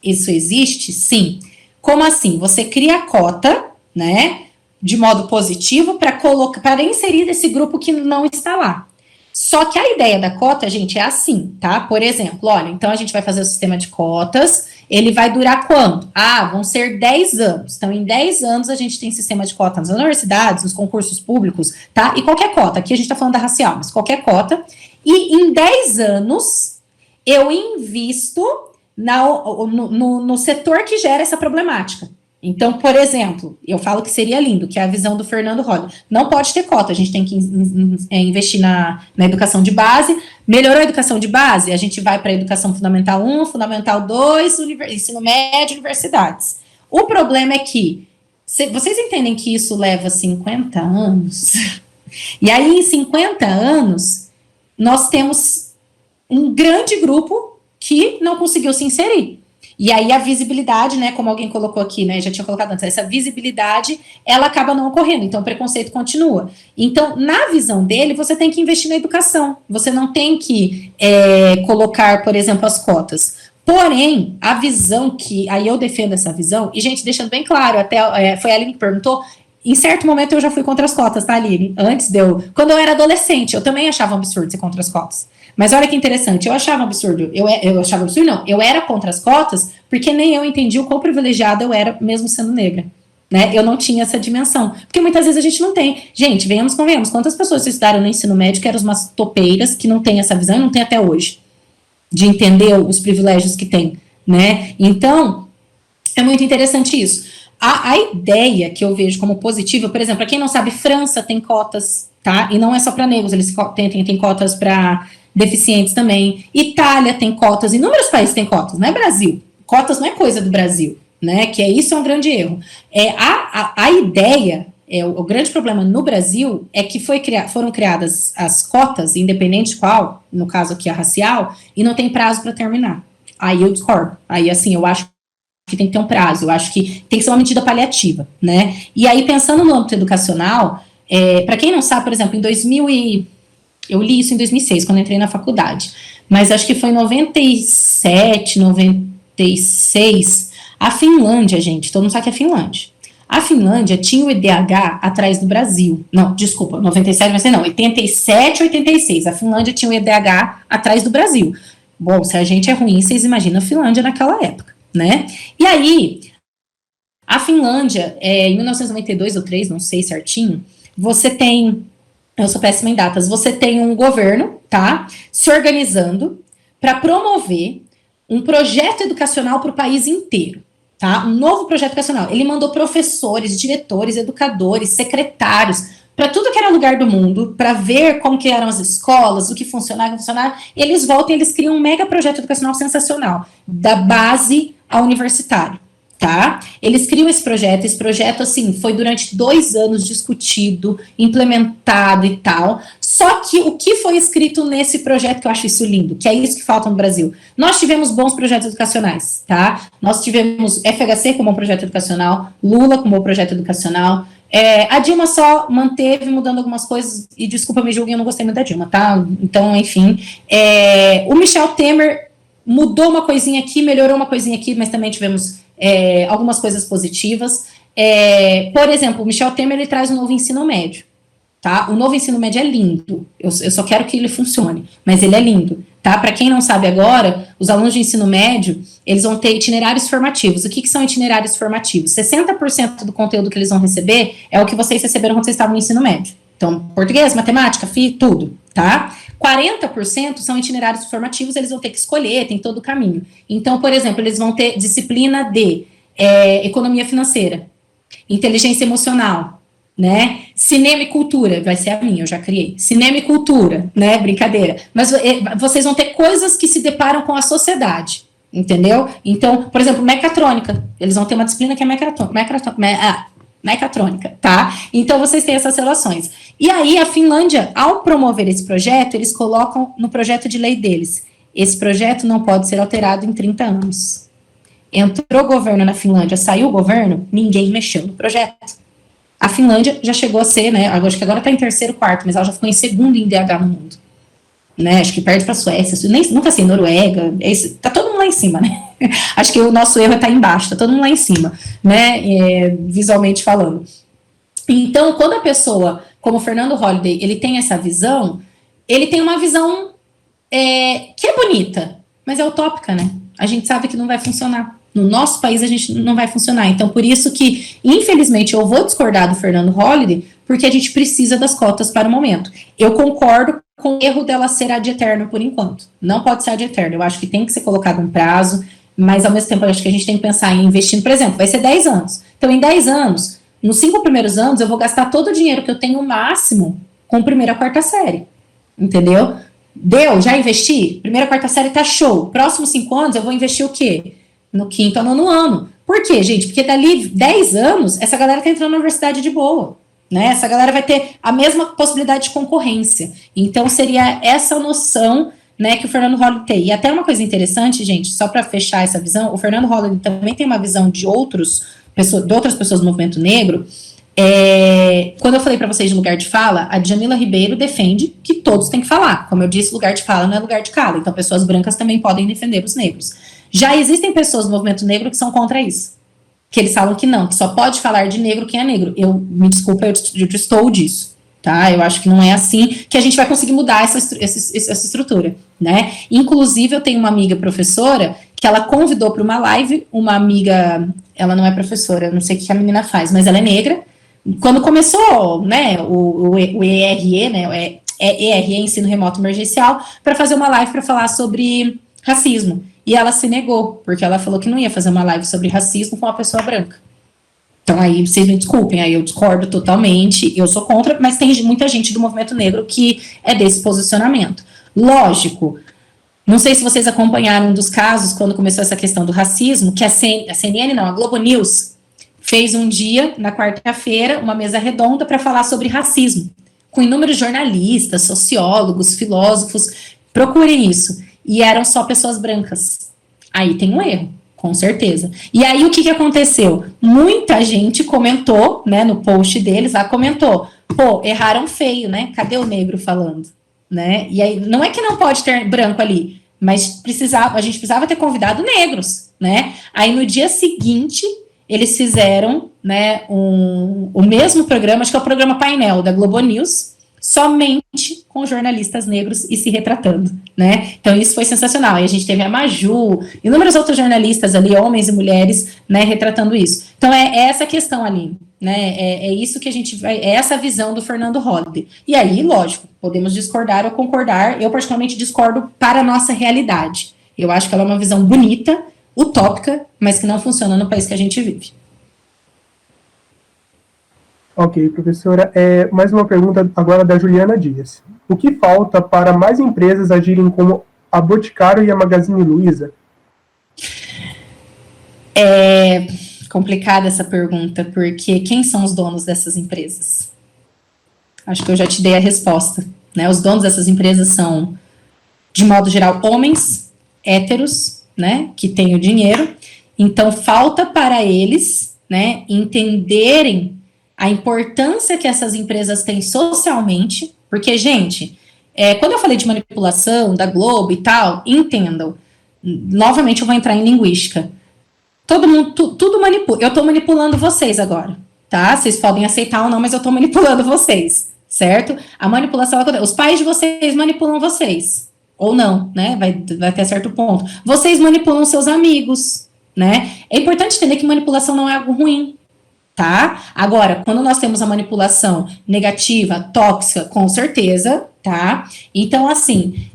S1: Isso existe? Sim. Como assim? Você cria a cota, né, de modo positivo para inserir esse grupo que não está lá. Só que a ideia da cota, gente, é assim, tá? Por exemplo, olha, então a gente vai fazer o sistema de cotas, ele vai durar quanto? Vão ser 10 anos. Então, em 10 anos, a gente tem sistema de cota nas universidades, nos concursos públicos, tá? E qualquer cota, aqui a gente tá falando da racial, mas qualquer cota. E em 10 anos, eu invisto no setor que gera essa problemática. Então, por exemplo, eu falo que seria lindo, que é a visão do Fernando Holly. Não pode ter cota, a gente tem que investir na educação de base. Melhorou a educação de base? A gente vai para a educação fundamental 1, fundamental 2, ensino médio, universidades. O problema é que, vocês entendem que isso leva 50 anos? E aí, em 50 anos, nós temos um grande grupo que não conseguiu se inserir. E aí a visibilidade, né, como alguém colocou aqui, né, já tinha colocado antes, essa visibilidade, ela acaba não ocorrendo, então o preconceito continua. Então, na visão dele, você tem que investir na educação, você não tem que colocar, por exemplo, as cotas. Porém, a visão que, aí eu defendo essa visão, e gente, deixando bem claro, até foi a Aline que perguntou, em certo momento eu já fui contra as cotas, tá, Aline? Quando eu era adolescente, eu também achava um absurdo ser contra as cotas. Mas olha que interessante, eu achava absurdo, eu era contra as cotas, porque nem eu entendi o quão privilegiada eu era, mesmo sendo negra, né, eu não tinha essa dimensão, porque muitas vezes a gente não tem, gente, convenhamos, quantas pessoas estudaram no ensino médio que eram umas topeiras, que não tem essa visão, e não tem até hoje, de entender os privilégios que tem, né, então, é muito interessante isso. A ideia que eu vejo como positiva, por exemplo, para quem não sabe, França tem cotas, tá, e não é só para negros, eles tem cotas para deficientes também. Itália tem cotas, inúmeros países têm cotas, não é Brasil. Cotas não é coisa do Brasil, né? Que isso é um grande erro. A ideia, o grande problema no Brasil é que foram criadas as cotas, independente de qual, no caso aqui a racial, e não tem prazo para terminar. Aí eu discordo. Aí, assim, eu acho que tem que ter um prazo, eu acho que tem que ser uma medida paliativa, né? E aí, pensando no âmbito educacional, para quem não sabe, por exemplo, eu li isso em 2006, quando entrei na faculdade, mas acho que foi em 97, 96, a Finlândia, gente, todo mundo sabe que é a Finlândia. A Finlândia tinha o IDH atrás do Brasil. Não, desculpa, 97, mas não, 87, 86, a Finlândia tinha o IDH atrás do Brasil. Bom, se a gente é ruim, vocês imaginam a Finlândia naquela época, né? E aí, A Finlândia, em 1992 ou 3, não sei certinho, você tem, eu sou péssima em datas, você tem um governo, tá, se organizando para promover um projeto educacional para o país inteiro, tá, um novo projeto educacional. Ele mandou professores, diretores, educadores, secretários, para tudo que era lugar do mundo, para ver como que eram as escolas, o que funcionava, eles voltam e eles criam um mega projeto educacional sensacional, da base ao universitário. Tá? Eles criam esse projeto, assim, foi durante 2 anos discutido, implementado e tal, só que o que foi escrito nesse projeto, que eu acho isso lindo, que é isso que falta no Brasil, nós tivemos bons projetos educacionais, tá? Nós tivemos FHC como um projeto educacional, Lula como um projeto educacional, a Dilma só manteve mudando algumas coisas, e desculpa, me julguem, eu não gostei muito da Dilma, tá? Então, enfim, o Michel Temer mudou uma coisinha aqui, melhorou uma coisinha aqui, mas também tivemos algumas coisas positivas. Por exemplo, o Michel Temer, ele traz um novo ensino médio, tá? O novo ensino médio é lindo, eu só quero que ele funcione, mas ele é lindo, tá? Para quem não sabe agora, os alunos de ensino médio, eles vão ter itinerários formativos. O que são itinerários formativos? 60% do conteúdo que eles vão receber é o que vocês receberam quando vocês estavam no ensino médio. Então, português, matemática, FI, tudo, tá? 40% são itinerários formativos, eles vão ter que escolher, tem todo o caminho. Então, por exemplo, eles vão ter disciplina de economia financeira, inteligência emocional, né? Cinema e cultura, vai ser a minha, eu já criei. Cinema e cultura, né? Brincadeira. Mas vocês vão ter coisas que se deparam com a sociedade, entendeu? Então, por exemplo, mecatrônica, eles vão ter uma disciplina que é mecatrônica, tá? Então, vocês têm essas relações. E aí, a Finlândia, ao promover esse projeto, eles colocam no projeto de lei deles, esse projeto não pode ser alterado em 30 anos. Entrou o governo na Finlândia, saiu o governo, ninguém mexeu no projeto. A Finlândia já chegou a ser, né, acho que agora está em 3º, 4º, mas ela já ficou em 2º em DH no mundo. Né, acho que perde para a Suécia, nunca sei, Noruega, tá todo mundo lá em cima, né? Acho que o nosso erro está embaixo, tá todo mundo lá em cima, né, visualmente falando. Então, quando a pessoa, como o Fernando Holliday, ele tem essa visão, ele tem uma visão que é bonita, mas é utópica, né? A gente sabe que não vai funcionar. No nosso país, a gente não vai funcionar. Então, por isso que, infelizmente, eu vou discordar do Fernando Holliday, porque a gente precisa das cotas para o momento. Eu concordo com o erro dela ser ad eterno por enquanto. Não pode ser ad eterno. Eu acho que tem que ser colocado um prazo, mas, ao mesmo tempo, eu acho que a gente tem que pensar em investir, por exemplo, vai ser 10 anos. Então, em 10 anos, nos 5 primeiros anos, eu vou gastar todo o dinheiro que eu tenho, o máximo, com 1ª a 4ª série. Entendeu? Deu? Já investi? 1ª a 4ª série tá show. Próximos 5 anos, eu vou investir o quê? No 5º a 9º ano. Por quê, gente? Porque dali 10 anos, essa galera tá entrando na universidade de boa, né? Essa galera vai ter a mesma possibilidade de concorrência. Então, seria essa noção, né, que o Fernando Holliday tem. E até uma coisa interessante, gente, só para fechar essa visão, o Fernando Holliday também tem uma visão de outras pessoas do movimento negro. Quando eu falei para vocês de lugar de fala, a Djamila Ribeiro defende que todos têm que falar. Como eu disse, lugar de fala não é lugar de cala. Então, pessoas brancas também podem defender os negros. Já existem pessoas do movimento negro que são contra isso. Que eles falam que não, que só pode falar de negro quem é negro. Me desculpa, eu estou disso, tá? Eu acho que não é assim que a gente vai conseguir mudar essa estrutura, né? Inclusive, eu tenho uma amiga professora que ela convidou para uma live, uma amiga, ela não é professora, não sei o que a menina faz, mas ela é negra. Quando começou, né, o ERE, né, ERE, Ensino Remoto Emergencial, para fazer uma live para falar sobre racismo. E ela se negou, porque ela falou que não ia fazer uma live sobre racismo com uma pessoa branca. Então, aí, vocês me desculpem, aí eu discordo totalmente, eu sou contra, mas tem muita gente do movimento negro que é desse posicionamento. Lógico, não sei se vocês acompanharam um dos casos, quando começou essa questão do racismo, que a CNN não, a Globo News, fez um dia, na quarta-feira, uma mesa redonda para falar sobre racismo, com inúmeros jornalistas, sociólogos, filósofos, procurem isso. E eram só pessoas brancas. Aí tem um erro, com certeza. E aí o que aconteceu? Muita gente comentou, né, no post deles, lá comentou, pô, erraram feio, né? Cadê o negro falando? Né? E aí, não é que não pode ter branco ali, mas a gente precisava ter convidado negros, né? Aí no dia seguinte, eles fizeram, né, o mesmo programa, acho que é o programa Painel da Globo News, somente com jornalistas negros e se retratando, né? Então isso foi sensacional. E a gente teve a Maju, inúmeros outros jornalistas ali, homens e mulheres, né, retratando isso. Então é essa questão ali, né? É isso que a gente vai, é essa visão do Fernando Holliday. E aí, lógico, podemos discordar ou concordar. Eu particularmente discordo para a nossa realidade. Eu acho que ela é uma visão bonita, utópica, mas que não funciona no país que a gente vive.
S3: Ok, professora. Mais uma pergunta agora da Juliana Dias. O que falta para mais empresas agirem como a Boticário e a Magazine Luiza?
S1: É complicada essa pergunta, porque quem são os donos dessas empresas? Acho que eu já te dei a resposta, né? Os donos dessas empresas são, de modo geral, homens héteros, né, que têm o dinheiro. Então, falta para eles, né, entenderem a importância que essas empresas têm socialmente, porque, gente, quando eu falei de manipulação da Globo e tal, entendam, novamente eu vou entrar em linguística, todo mundo, tudo manipula, eu estou manipulando vocês agora, tá? Vocês podem aceitar ou não, mas eu estou manipulando vocês, certo? A manipulação, os pais de vocês manipulam vocês, ou não, né? Vai até certo ponto. Vocês manipulam seus amigos, né? É importante entender que manipulação não é algo ruim, tá? Agora, quando nós temos a manipulação negativa, tóxica, com certeza, tá? Então, assim,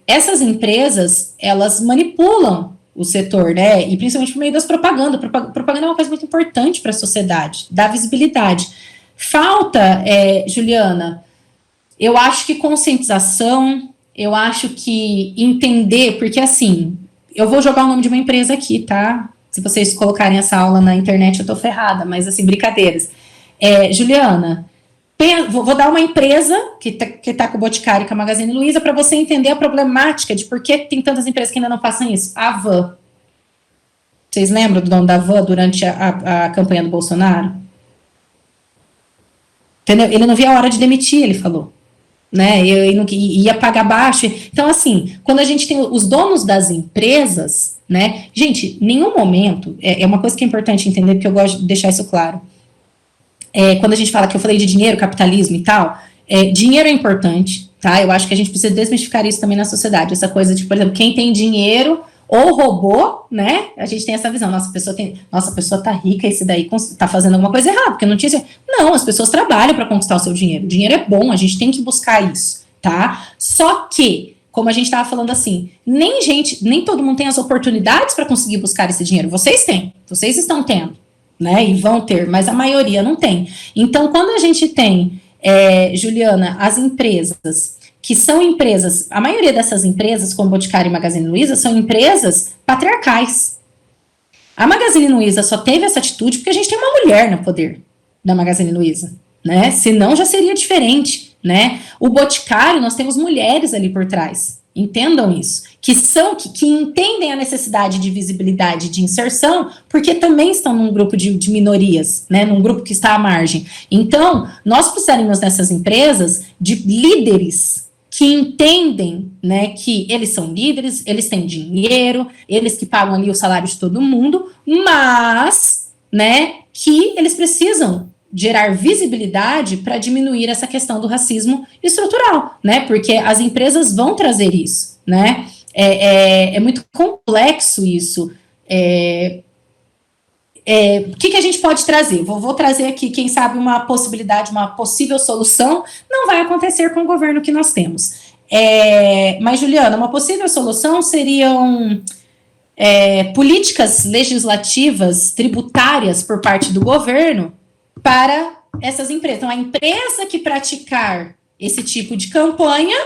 S1: essas empresas, elas manipulam o setor, né? E principalmente por meio das propagandas. Propaganda é uma coisa muito importante para a sociedade, dá visibilidade. Falta, Juliana, eu acho que conscientização, eu acho que entender, porque assim, eu vou jogar o nome de uma empresa aqui, tá? Se vocês colocarem essa aula na internet, eu tô ferrada, mas assim, brincadeiras. Juliana, vou dar uma empresa que tá com o Boticário e com a Magazine Luiza para você entender a problemática de por que tem tantas empresas que ainda não façam isso. A Van. Vocês lembram do dono da Van durante a campanha do Bolsonaro? Entendeu? Ele não via a hora de demitir, ele falou. Né? Ia pagar baixo. Então, assim, quando a gente tem os donos das empresas, né? Gente, nenhum momento, é uma coisa que é importante entender, porque eu gosto de deixar isso claro. Quando a gente fala que eu falei de dinheiro, capitalismo e tal, dinheiro é importante, tá? Eu acho que a gente precisa desmistificar isso também na sociedade. Essa coisa de, por exemplo, quem tem dinheiro ou roubou, né? A gente tem essa visão, nossa, a pessoa tá rica, esse daí tá fazendo alguma coisa errada, porque não tinha... Não, as pessoas trabalham para conquistar o seu dinheiro. O dinheiro é bom, a gente tem que buscar isso, tá? Só que, como a gente estava falando assim, nem todo mundo tem as oportunidades para conseguir buscar esse dinheiro. Vocês têm, vocês estão tendo, né? E vão ter, mas a maioria não tem. Então, quando a gente tem, Juliana, as empresas que são empresas, a maioria dessas empresas, como Boticário e Magazine Luiza, são empresas patriarcais. A Magazine Luiza só teve essa atitude porque a gente tem uma mulher no poder da Magazine Luiza, né? Senão já seria diferente, né? O Boticário, nós temos mulheres ali por trás, entendam isso, que entendem a necessidade de visibilidade, de inserção, porque também estão num grupo de minorias, né? Num grupo que está à margem. Então, nós precisaremos nessas empresas de líderes que entendem, né, que eles são líderes, eles têm dinheiro, eles que pagam ali o salário de todo mundo, mas, né, que eles precisam gerar visibilidade para diminuir essa questão do racismo estrutural, né, porque as empresas vão trazer isso, né, é muito complexo isso. O que a gente pode trazer? Vou trazer aqui, quem sabe, uma possibilidade, uma possível solução. Não vai acontecer com o governo que nós temos. Mas, Juliana, uma possível solução seriam políticas legislativas, tributárias por parte do governo para essas empresas. Então, a empresa que praticar esse tipo de campanha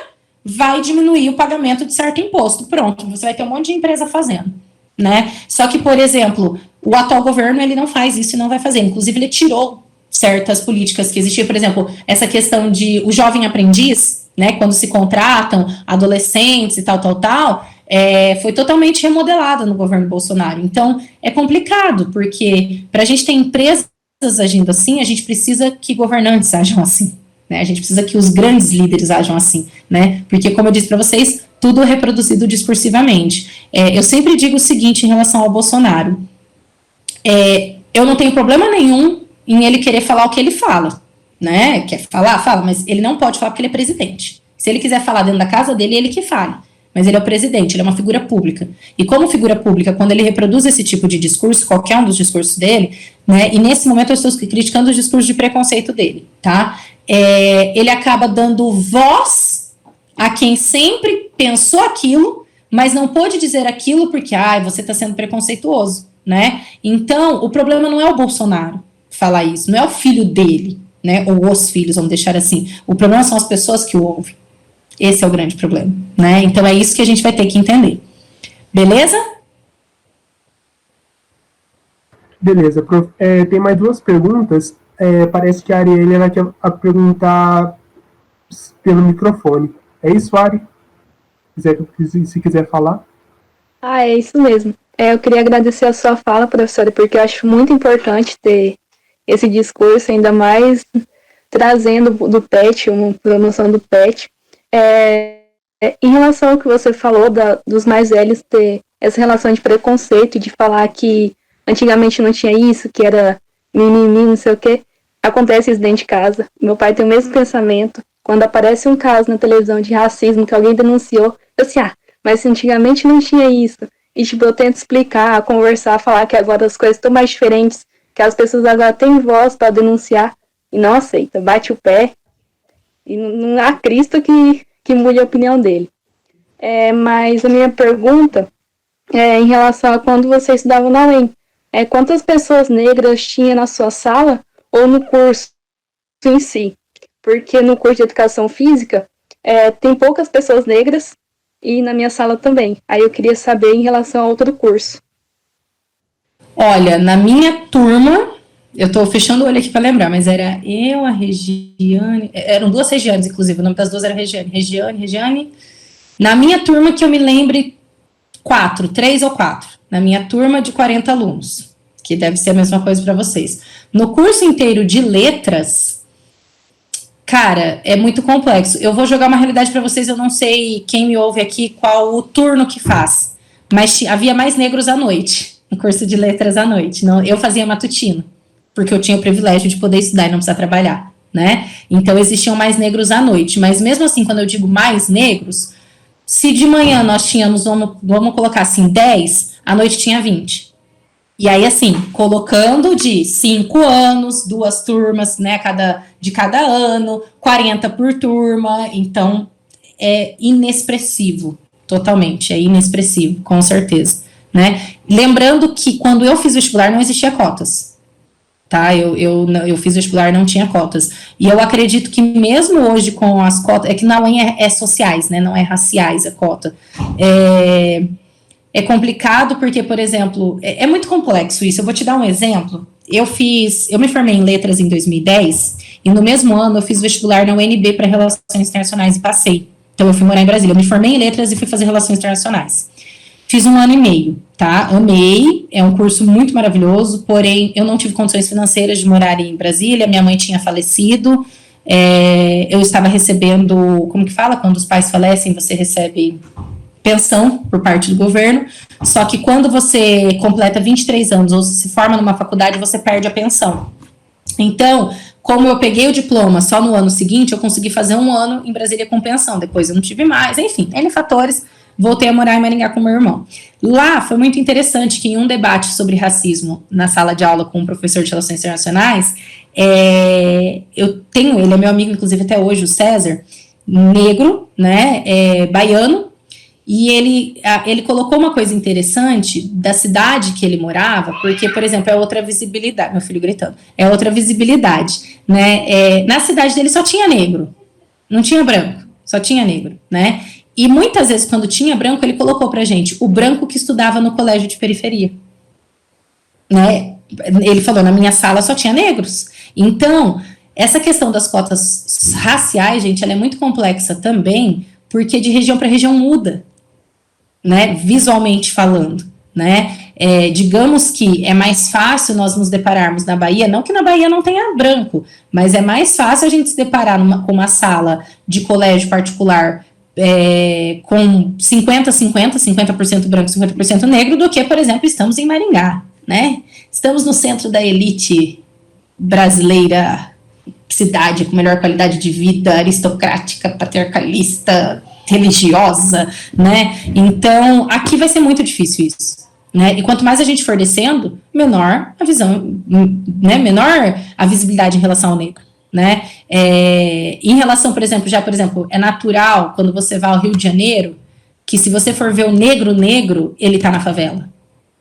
S1: vai diminuir o pagamento de certo imposto. Pronto, você vai ter um monte de empresa fazendo, né? Só que, por exemplo, o atual governo, ele não faz isso e não vai fazer. Inclusive, ele tirou certas políticas que existiam. Por exemplo, essa questão de o jovem aprendiz, né, quando se contratam adolescentes e tal, foi totalmente remodelada no governo Bolsonaro. Então, é complicado, porque para a gente ter empresas agindo assim, a gente precisa que governantes ajam assim, né? A gente precisa que os grandes líderes ajam assim, né? Porque, como eu disse para vocês, tudo é reproduzido discursivamente. Eu sempre digo o seguinte em relação ao Bolsonaro. Eu não tenho problema nenhum em ele querer falar o que ele fala, né? Quer falar? Fala, mas ele não pode falar porque ele é presidente. Se ele quiser falar dentro da casa dele, ele que fale. Mas ele é o presidente, ele é uma figura pública. E como figura pública, quando ele reproduz esse tipo de discurso, qualquer um dos discursos dele, né? E nesse momento eu estou criticando os discursos de preconceito dele, tá? Ele acaba dando voz a quem sempre pensou aquilo, mas não pôde dizer aquilo porque, você está sendo preconceituoso, né? Então, o problema não é o Bolsonaro falar isso, não é o filho dele, né? Ou os filhos, vamos deixar assim. O problema são as pessoas que o ouvem. Esse é o grande problema, né? Então, é isso que a gente vai ter que entender. Beleza?
S3: Beleza, prof. Tem mais duas perguntas. Parece que a Arielle ela quer perguntar pelo microfone. É isso, Ari? Se quiser falar.
S11: É isso mesmo. Eu queria agradecer a sua fala, professora, porque eu acho muito importante ter esse discurso, ainda mais trazendo do PET, uma promoção do PET. Em relação ao que você falou dos mais velhos ter essa relação de preconceito, de falar que antigamente não tinha isso, que era mimimi, não sei o quê, acontece isso dentro de casa. Meu pai tem o mesmo pensamento. Quando aparece um caso na televisão de racismo que alguém denunciou, eu assim, mas antigamente não tinha isso. E tipo, eu tento explicar, conversar, falar que agora as coisas estão mais diferentes, que as pessoas agora têm voz para denunciar e não aceita, bate o pé. E não há Cristo que mude a opinião dele. Mas a minha pergunta é em relação a quando você estudava na UEM. Quantas pessoas negras tinha na sua sala ou no curso em si? Porque no curso de Educação Física tem poucas pessoas negras e na minha sala também. Aí eu queria saber em relação a outro curso.
S1: Olha, na minha turma, eu tô fechando o olho aqui para lembrar, mas era eu, a Regiane, eram duas Regianes, inclusive, o nome das duas era Regiane. Na minha turma, que eu me lembre, 3 ou 4, na minha turma de 40 alunos, que deve ser a mesma coisa para vocês. No curso inteiro de letras, cara, é muito complexo. Eu vou jogar uma realidade para vocês, eu não sei quem me ouve aqui, qual o turno que faz, mas havia mais negros à noite, no curso de letras à noite. Não, eu fazia matutino, porque eu tinha o privilégio de poder estudar e não precisar trabalhar, né? Então, existiam mais negros à noite, mas mesmo assim, quando eu digo mais negros, se de manhã nós tínhamos, vamos colocar assim, 10, à noite tinha 20. E aí, assim, colocando de 5 anos, 2 turmas, né, de cada ano, 40 por turma, então é inexpressivo, totalmente, é inexpressivo, com certeza, né? Lembrando que quando eu fiz vestibular não existia cotas, tá? Eu fiz vestibular, não tinha cotas, e eu acredito que mesmo hoje com as cotas, que na UEM é sociais, né, não é raciais a cota, é complicado porque, por exemplo, é muito complexo isso. Eu vou te dar um exemplo. Eu me formei em letras em 2010 e no mesmo ano eu fiz vestibular na UNB para Relações Internacionais e passei. Então eu fui morar em Brasília. Eu me formei em letras e fui fazer Relações Internacionais. Fiz 1 ano e meio, tá? Amei, é um curso muito maravilhoso, porém eu não tive condições financeiras de morar em Brasília, minha mãe tinha falecido, eu estava recebendo, como que fala? Quando os pais falecem, você recebe pensão por parte do governo, só que quando você completa 23 anos ou se forma numa faculdade, você perde a pensão. Então, como eu peguei o diploma só no ano seguinte, eu consegui fazer 1 ano em Brasília com pensão, depois eu não tive mais, enfim, N fatores, voltei a morar em Maringá com meu irmão. Lá foi muito interessante que em um debate sobre racismo na sala de aula com um professor de Relações Internacionais, eu tenho, ele é meu amigo, inclusive até hoje, o César, negro, né, baiano, e ele colocou uma coisa interessante da cidade que ele morava, porque, por exemplo, é outra visibilidade, meu filho gritando, é outra visibilidade, né, na cidade dele só tinha negro, não tinha branco, só tinha negro, né, e muitas vezes quando tinha branco, ele colocou pra gente, o branco que estudava no colégio de periferia, né, ele falou, na minha sala só tinha negros, então, essa questão das cotas raciais, gente, ela é muito complexa também, porque de região para região muda, né, visualmente falando, né, digamos que é mais fácil nós nos depararmos na Bahia, não que na Bahia não tenha branco, mas é mais fácil a gente se deparar com uma sala de colégio particular com 50% branco, 50% negro, do que, por exemplo, estamos em Maringá, né, estamos no centro da elite brasileira cidade com melhor qualidade de vida, aristocrática, patriarcalista, religiosa, né? Então, aqui vai ser muito difícil isso, né? E quanto mais a gente for descendo, menor a visão, né? Menor a visibilidade em relação ao negro, né? Em relação, por exemplo, é natural, quando você vai ao Rio de Janeiro, que se você for ver o negro, ele tá na favela,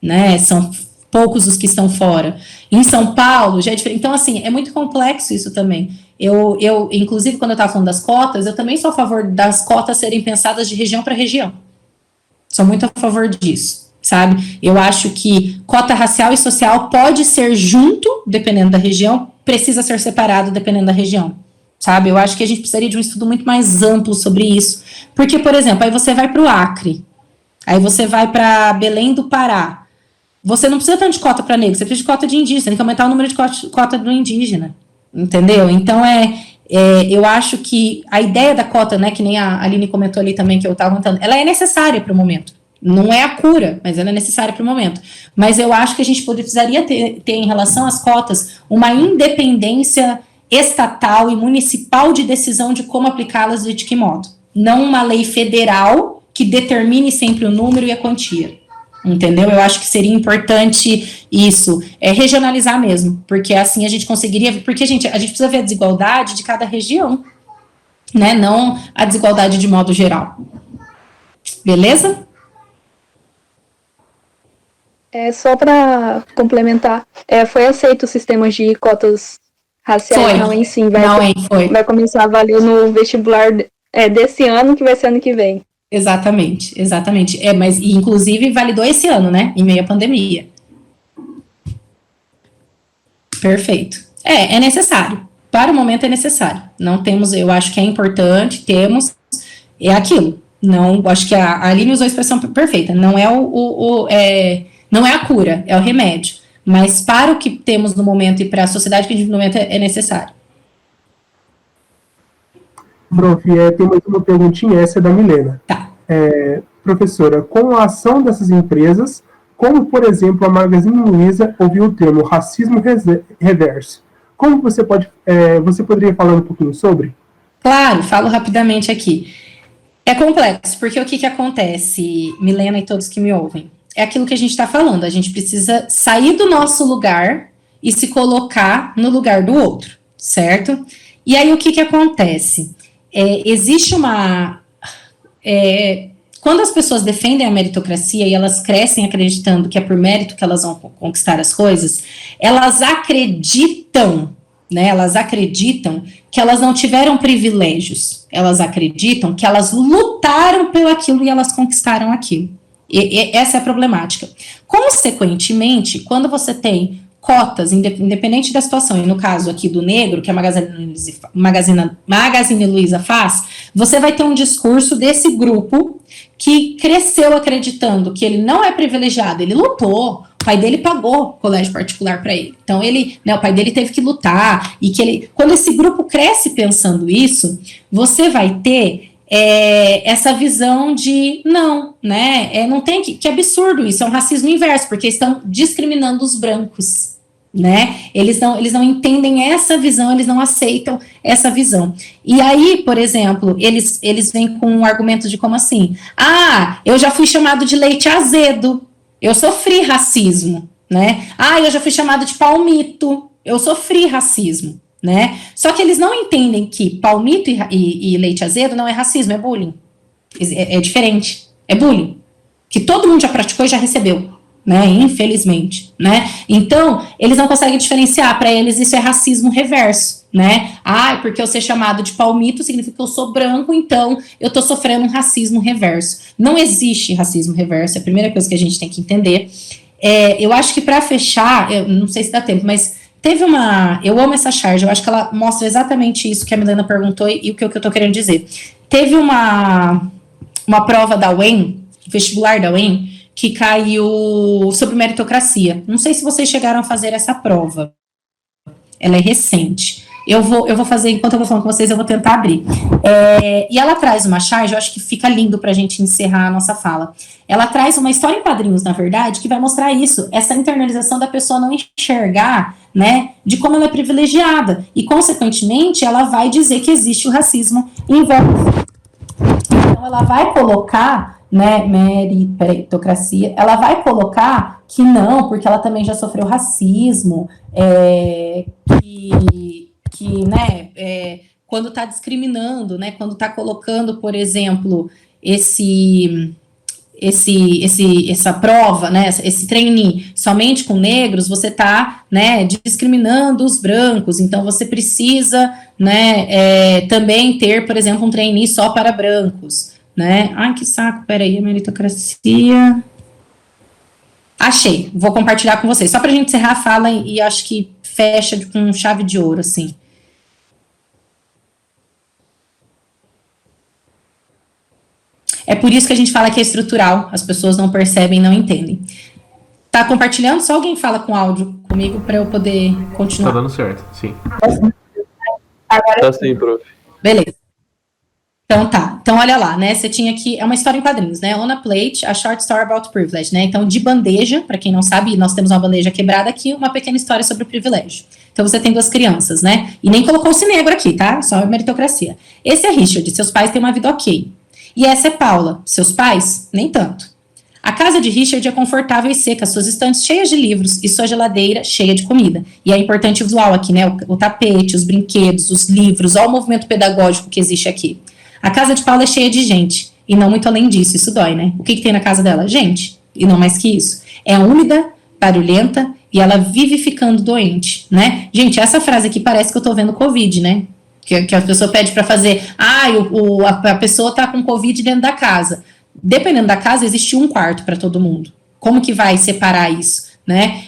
S1: né? São poucos os que estão fora. Em São Paulo, já é diferente. Então, assim, é muito complexo isso também. Eu inclusive, quando eu estava falando das cotas, eu também sou a favor das cotas serem pensadas de região para região. Sou muito a favor disso, sabe? Eu acho que cota racial e social pode ser junto, dependendo da região, precisa ser separado, dependendo da região, sabe? Eu acho que a gente precisaria de um estudo muito mais amplo sobre isso. Porque, por exemplo, aí você vai para o Acre, aí você vai para Belém do Pará, você não precisa tanto de cota para negro, você precisa de cota de indígena, tem que aumentar o número de cota do indígena, entendeu? Então, eu acho que a ideia da cota, né, que nem a Aline comentou ali também, que eu estava contando, ela é necessária para o momento. Não é a cura, mas ela é necessária para o momento. Mas eu acho que a gente precisaria ter em relação às cotas uma independência estatal e municipal de decisão de como aplicá-las e de que modo. Não uma lei federal que determine sempre o número e a quantia. Entendeu? Eu acho que seria importante isso, regionalizar mesmo, porque assim a gente conseguiria, porque a gente precisa ver a desigualdade de cada região, né, não a desigualdade de modo geral. Beleza?
S11: Só para complementar, foi aceito o sistema de cotas raciais na UEM, sim, vai começar a valer no vestibular desse ano, que vai ser ano que vem.
S1: Exatamente. Mas inclusive validou esse ano, né? Em meio à pandemia. Perfeito. É necessário. Para o momento é necessário. Não temos, eu acho que é importante, temos, é aquilo. Não, acho que a Aline usou a expressão perfeita. Não é não é a cura, é o remédio. Mas para o que temos no momento e para a sociedade que a gente no momento é necessário.
S3: Prof, tem mais uma perguntinha, essa é da Milena.
S1: Tá.
S3: Professora, com a ação dessas empresas, como, por exemplo, a Magazine Luiza ouviu o termo racismo reverso, como você poderia falar um pouquinho sobre?
S1: Claro, falo rapidamente aqui. É complexo, porque o que acontece, Milena e todos que me ouvem? É aquilo que a gente está falando, a gente precisa sair do nosso lugar e se colocar no lugar do outro, certo? E aí o que acontece? Existe quando as pessoas defendem a meritocracia e elas crescem acreditando que é por mérito que elas vão conquistar as coisas, elas acreditam, né? Elas acreditam que elas não tiveram privilégios, elas acreditam que elas lutaram pelo aquilo e elas conquistaram aquilo. E essa é a problemática. Consequentemente, quando você tem cotas, independente da situação, e no caso aqui do negro, que a Magazine Luiza faz, você vai ter um discurso desse grupo que cresceu acreditando que ele não é privilegiado, ele lutou, o pai dele pagou colégio particular para ele, então o pai dele teve que lutar, e que quando esse grupo cresce pensando isso, você vai ter essa visão de, não, né, não tem que absurdo isso, é um racismo inverso, porque estão discriminando os brancos, né, eles não entendem essa visão, eles não aceitam essa visão, e aí, por exemplo, eles vêm com um argumento de como assim, eu já fui chamado de leite azedo, eu sofri racismo, né, eu já fui chamado de palmito, eu sofri racismo, né? Só que eles não entendem que palmito e leite azedo não é racismo, é bullying. É diferente, é bullying. Que todo mundo já praticou e já recebeu, né? Infelizmente, né? Então, eles não conseguem diferenciar, para eles isso é racismo reverso, né? Porque eu ser chamado de palmito significa que eu sou branco, então eu tô sofrendo um racismo reverso. Não existe racismo reverso, é a primeira coisa que a gente tem que entender. Eu acho que para fechar, eu não sei se dá tempo, mas eu amo essa charge, eu acho que ela mostra exatamente isso que a Milena perguntou e o que eu tô querendo dizer. Teve uma prova da UEM, vestibular da UEM, que caiu sobre meritocracia. Não sei se vocês chegaram a fazer essa prova. Ela é recente. eu vou fazer, enquanto eu vou falando com vocês, eu vou tentar abrir. E ela traz uma charge, eu acho que fica lindo para a gente encerrar a nossa fala. Ela traz uma história em quadrinhos, na verdade, que vai mostrar isso, essa internalização da pessoa não enxergar, né, de como ela é privilegiada. E, consequentemente, ela vai dizer que existe o racismo em volta. Então, ela vai colocar, né, meritocracia, ela vai colocar que não, porque ela também já sofreu racismo, né, quando está discriminando, né, quando está colocando, por exemplo, essa prova, né, esse trainee somente com negros, você está, né, discriminando os brancos, então você precisa, né, também ter, por exemplo, um trainee só para brancos, né, ai que saco, peraí, a meritocracia, achei, vou compartilhar com vocês, só para a gente encerrar a fala e acho que fecha com chave de ouro, assim. É por isso que a gente fala que é estrutural, as pessoas não percebem, não entendem. Tá compartilhando? Só alguém fala com áudio comigo para eu poder continuar.
S12: Tá dando certo, sim.
S1: Agora,
S12: tá sim, prof.
S1: Beleza. Então tá, então olha lá, né, você tinha aqui, é uma história em quadrinhos, né, on a plate, a short story about privilege, né, então de bandeja, para quem não sabe, nós temos uma bandeja quebrada aqui, uma pequena história sobre o privilégio. Então você tem duas crianças, né, e nem colocou-se negro aqui, tá, só a meritocracia. Esse é Richard, seus pais têm uma vida ok. E essa é Paula, seus pais, nem tanto. A casa de Richard é confortável e seca, suas estantes cheias de livros e sua geladeira cheia de comida. E é importante o visual aqui, né, o tapete, os brinquedos, os livros, olha o movimento pedagógico que existe aqui. A casa de Paula é cheia de gente, e não muito além disso, isso dói, né? O que tem na casa dela? Gente, e não mais que isso. É úmida, barulhenta, e ela vive ficando doente, né? Gente, essa frase aqui parece que eu tô vendo Covid, né? Que a pessoa pede para fazer, a pessoa tá com Covid dentro da casa. Dependendo da casa, existe um quarto para todo mundo. Como que vai separar isso, né?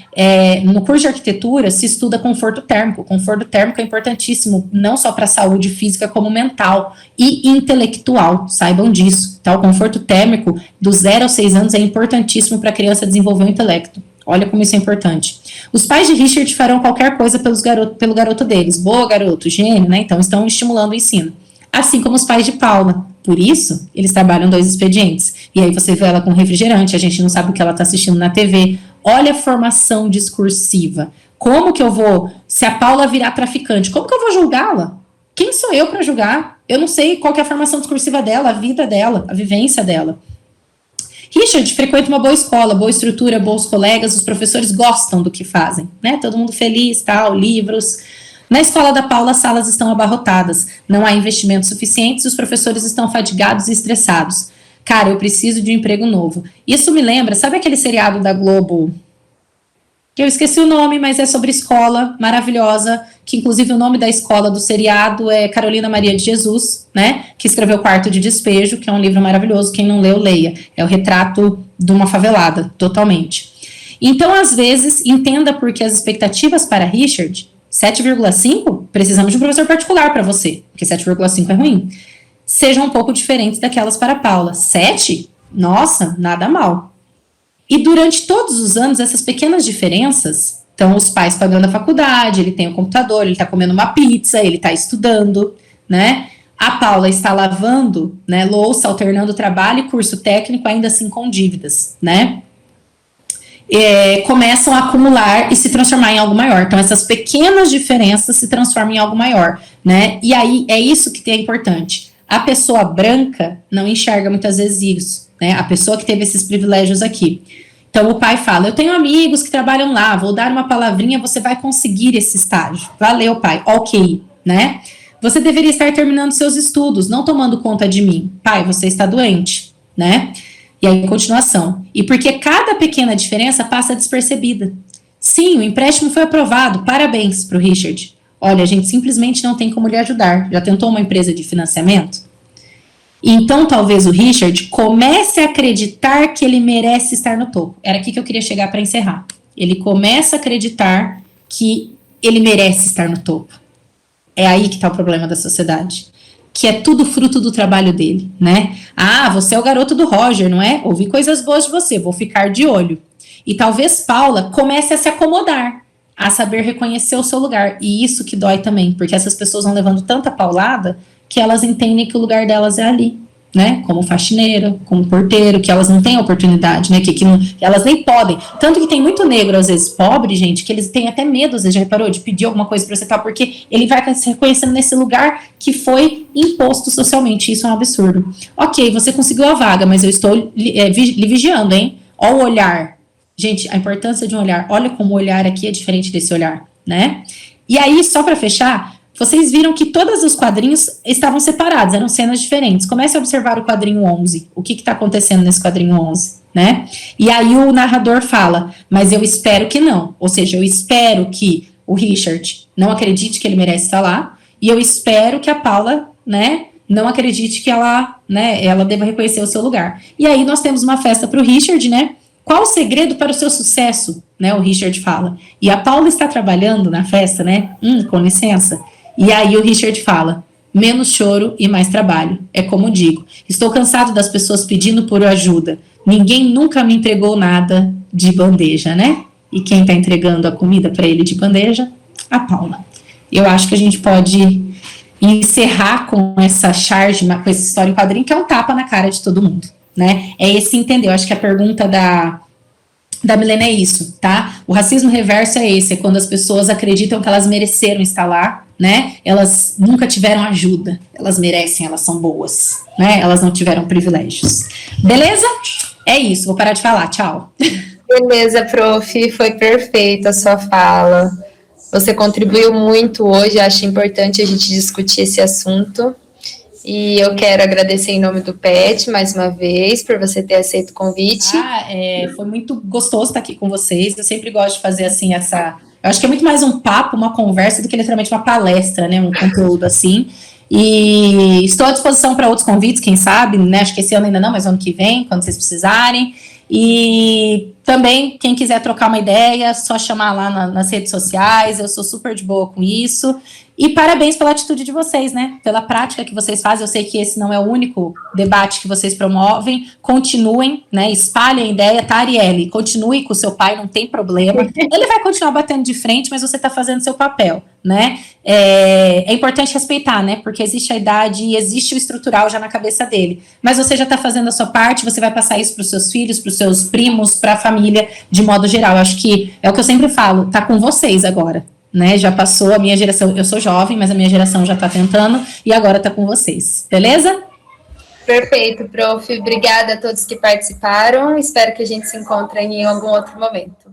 S1: No curso de arquitetura se estuda conforto térmico. Conforto térmico é importantíssimo, não só para a saúde física, como mental e intelectual, saibam disso. Tá? O conforto térmico dos 0 aos 6 anos é importantíssimo para a criança desenvolver o intelecto. Olha como isso é importante. Os pais de Richard farão qualquer coisa pelo garoto deles. Boa, garoto, gênio, né? Então, estão estimulando o ensino. Assim como os pais de Paula. Por isso, eles trabalham 2 expedientes. E aí você vê ela com refrigerante, a gente não sabe o que ela está assistindo na TV. Olha a formação discursiva. Como que eu vou, se a Paula virar traficante, como que eu vou julgá-la? Quem sou eu para julgar? Eu não sei qual que é a formação discursiva dela, a vida dela, a vivência dela. Richard frequenta uma boa escola, boa estrutura, bons colegas, os professores gostam do que fazem, né? Todo mundo feliz, tal, livros. Na escola da Paula, as salas estão abarrotadas, não há investimentos suficientes, os professores estão fatigados e estressados. Cara, eu preciso de um emprego novo. Isso me lembra, sabe aquele seriado da Globo, que eu esqueci o nome, mas é sobre escola, maravilhosa, que inclusive o nome da escola do seriado é Carolina Maria de Jesus, né, que escreveu Quarto de Despejo, que é um livro maravilhoso, quem não leu, leia. É o retrato de uma favelada, totalmente. Então, às vezes, entenda porque as expectativas para Richard, 7,5, precisamos de um professor particular para você, porque 7,5 é ruim, sejam um pouco diferentes daquelas para Paula. 7? Nossa, nada mal. E durante todos os anos, essas pequenas diferenças, então os pais pagando a faculdade, ele tem um computador, ele está comendo uma pizza, ele está estudando, né? A Paula está lavando, né, louça, alternando trabalho e curso técnico, ainda assim com dívidas, né? Começam a acumular e se transformar em algo maior. Então, essas pequenas diferenças se transformam em algo maior, né? E aí, é isso que é importante. A pessoa branca não enxerga muitas vezes isso, né? A pessoa que teve esses privilégios aqui. Então, o pai fala, eu tenho amigos que trabalham lá, vou dar uma palavrinha, você vai conseguir esse estágio. Valeu, pai. Ok, né? Você deveria estar terminando seus estudos, não tomando conta de mim. Pai, você está doente, né? E aí, continuação. E porque cada pequena diferença passa despercebida. Sim, o empréstimo foi aprovado, parabéns para o Richard. Olha, a gente simplesmente não tem como lhe ajudar. Já tentou uma empresa de financiamento? Então, talvez o Richard comece a acreditar que ele merece estar no topo. Era aqui que eu queria chegar para encerrar. Ele começa a acreditar que ele merece estar no topo. É aí que está o problema da sociedade. Que é tudo fruto do trabalho dele, né? Ah, você é o garoto do Roger, não é? Ouvi coisas boas de você, vou ficar de olho. E talvez Paula comece a se acomodar. a saber reconhecer o seu lugar. E isso que dói também, porque essas pessoas vão levando tanta paulada que elas entendem que o lugar delas é ali, né? Como faxineira, como porteiro, que elas não têm oportunidade, né? Que elas nem podem. Tanto que tem muito negro, às vezes, pobre, gente, que eles têm até medo, às vezes, já reparou, de pedir alguma coisa para você, tal, porque ele vai se reconhecendo nesse lugar que foi imposto socialmente. Isso é um absurdo. Ok, você conseguiu a vaga, mas eu estou lhe vigiando, hein? Ó o olhar. Gente, a importância de um olhar. Olha como o olhar aqui é diferente desse olhar, né? E aí, só para fechar, vocês viram que todos os quadrinhos estavam separados, eram cenas diferentes. Comece a observar o quadrinho 11. O que está acontecendo nesse quadrinho 11, né? E aí o narrador fala, mas eu espero que não. Ou seja, eu espero que o Richard não acredite que ele merece estar lá, e eu espero que a Paula, né, não acredite que ela deva reconhecer o seu lugar. E aí nós temos uma festa para o Richard, né? Qual o segredo para o seu sucesso? Né, o Richard fala. E a Paula está trabalhando na festa, né? Com licença. E aí o Richard fala, menos choro e mais trabalho. É como digo, estou cansado das pessoas pedindo por ajuda. Ninguém nunca me entregou nada de bandeja, né? E quem está entregando a comida para ele de bandeja? A Paula. Eu acho que a gente pode encerrar com essa charge, com essa história em quadrinho, que é um tapa na cara de todo mundo, né? É esse entender. Eu acho que a pergunta da Milena é isso, tá? O racismo reverso é esse, é quando as pessoas acreditam que elas mereceram estar lá, né? Elas nunca tiveram ajuda, elas merecem, elas são boas, né? Elas não tiveram privilégios. Beleza? É isso, vou parar de falar, tchau.
S10: Beleza, prof, foi perfeita a sua fala. Você contribuiu muito hoje, acho importante a gente discutir esse assunto. E eu quero agradecer em nome do PET, mais uma vez, por você ter aceito o convite.
S1: Foi muito gostoso estar aqui com vocês. Eu sempre gosto de fazer, assim, eu acho que é muito mais um papo, uma conversa, do que literalmente uma palestra, né? Um conteúdo assim. E estou à disposição para outros convites, quem sabe, né? Acho que esse ano ainda não, mas ano que vem, quando vocês precisarem. E também, quem quiser trocar uma ideia, só chamar lá nas redes sociais. Eu sou super de boa com isso. E parabéns pela atitude de vocês, né? Pela prática que vocês fazem. Eu sei que esse não é o único debate que vocês promovem. Continuem, né? Espalhem a ideia, tá, Arielle? Continue com o seu pai, não tem problema. Ele vai continuar batendo de frente, mas você está fazendo seu papel, né? É importante respeitar, né? Porque existe a idade e existe o estrutural já na cabeça dele. Mas você já está fazendo a sua parte, você vai passar isso para os seus filhos, para os seus primos, para a família, de modo geral. Eu acho que é o que eu sempre falo, tá com vocês agora. Né, já passou a minha geração, eu sou jovem, mas a minha geração já está tentando, e agora está com vocês, beleza?
S10: Perfeito, prof. Obrigada a todos que participaram, espero que a gente se encontre em algum outro momento.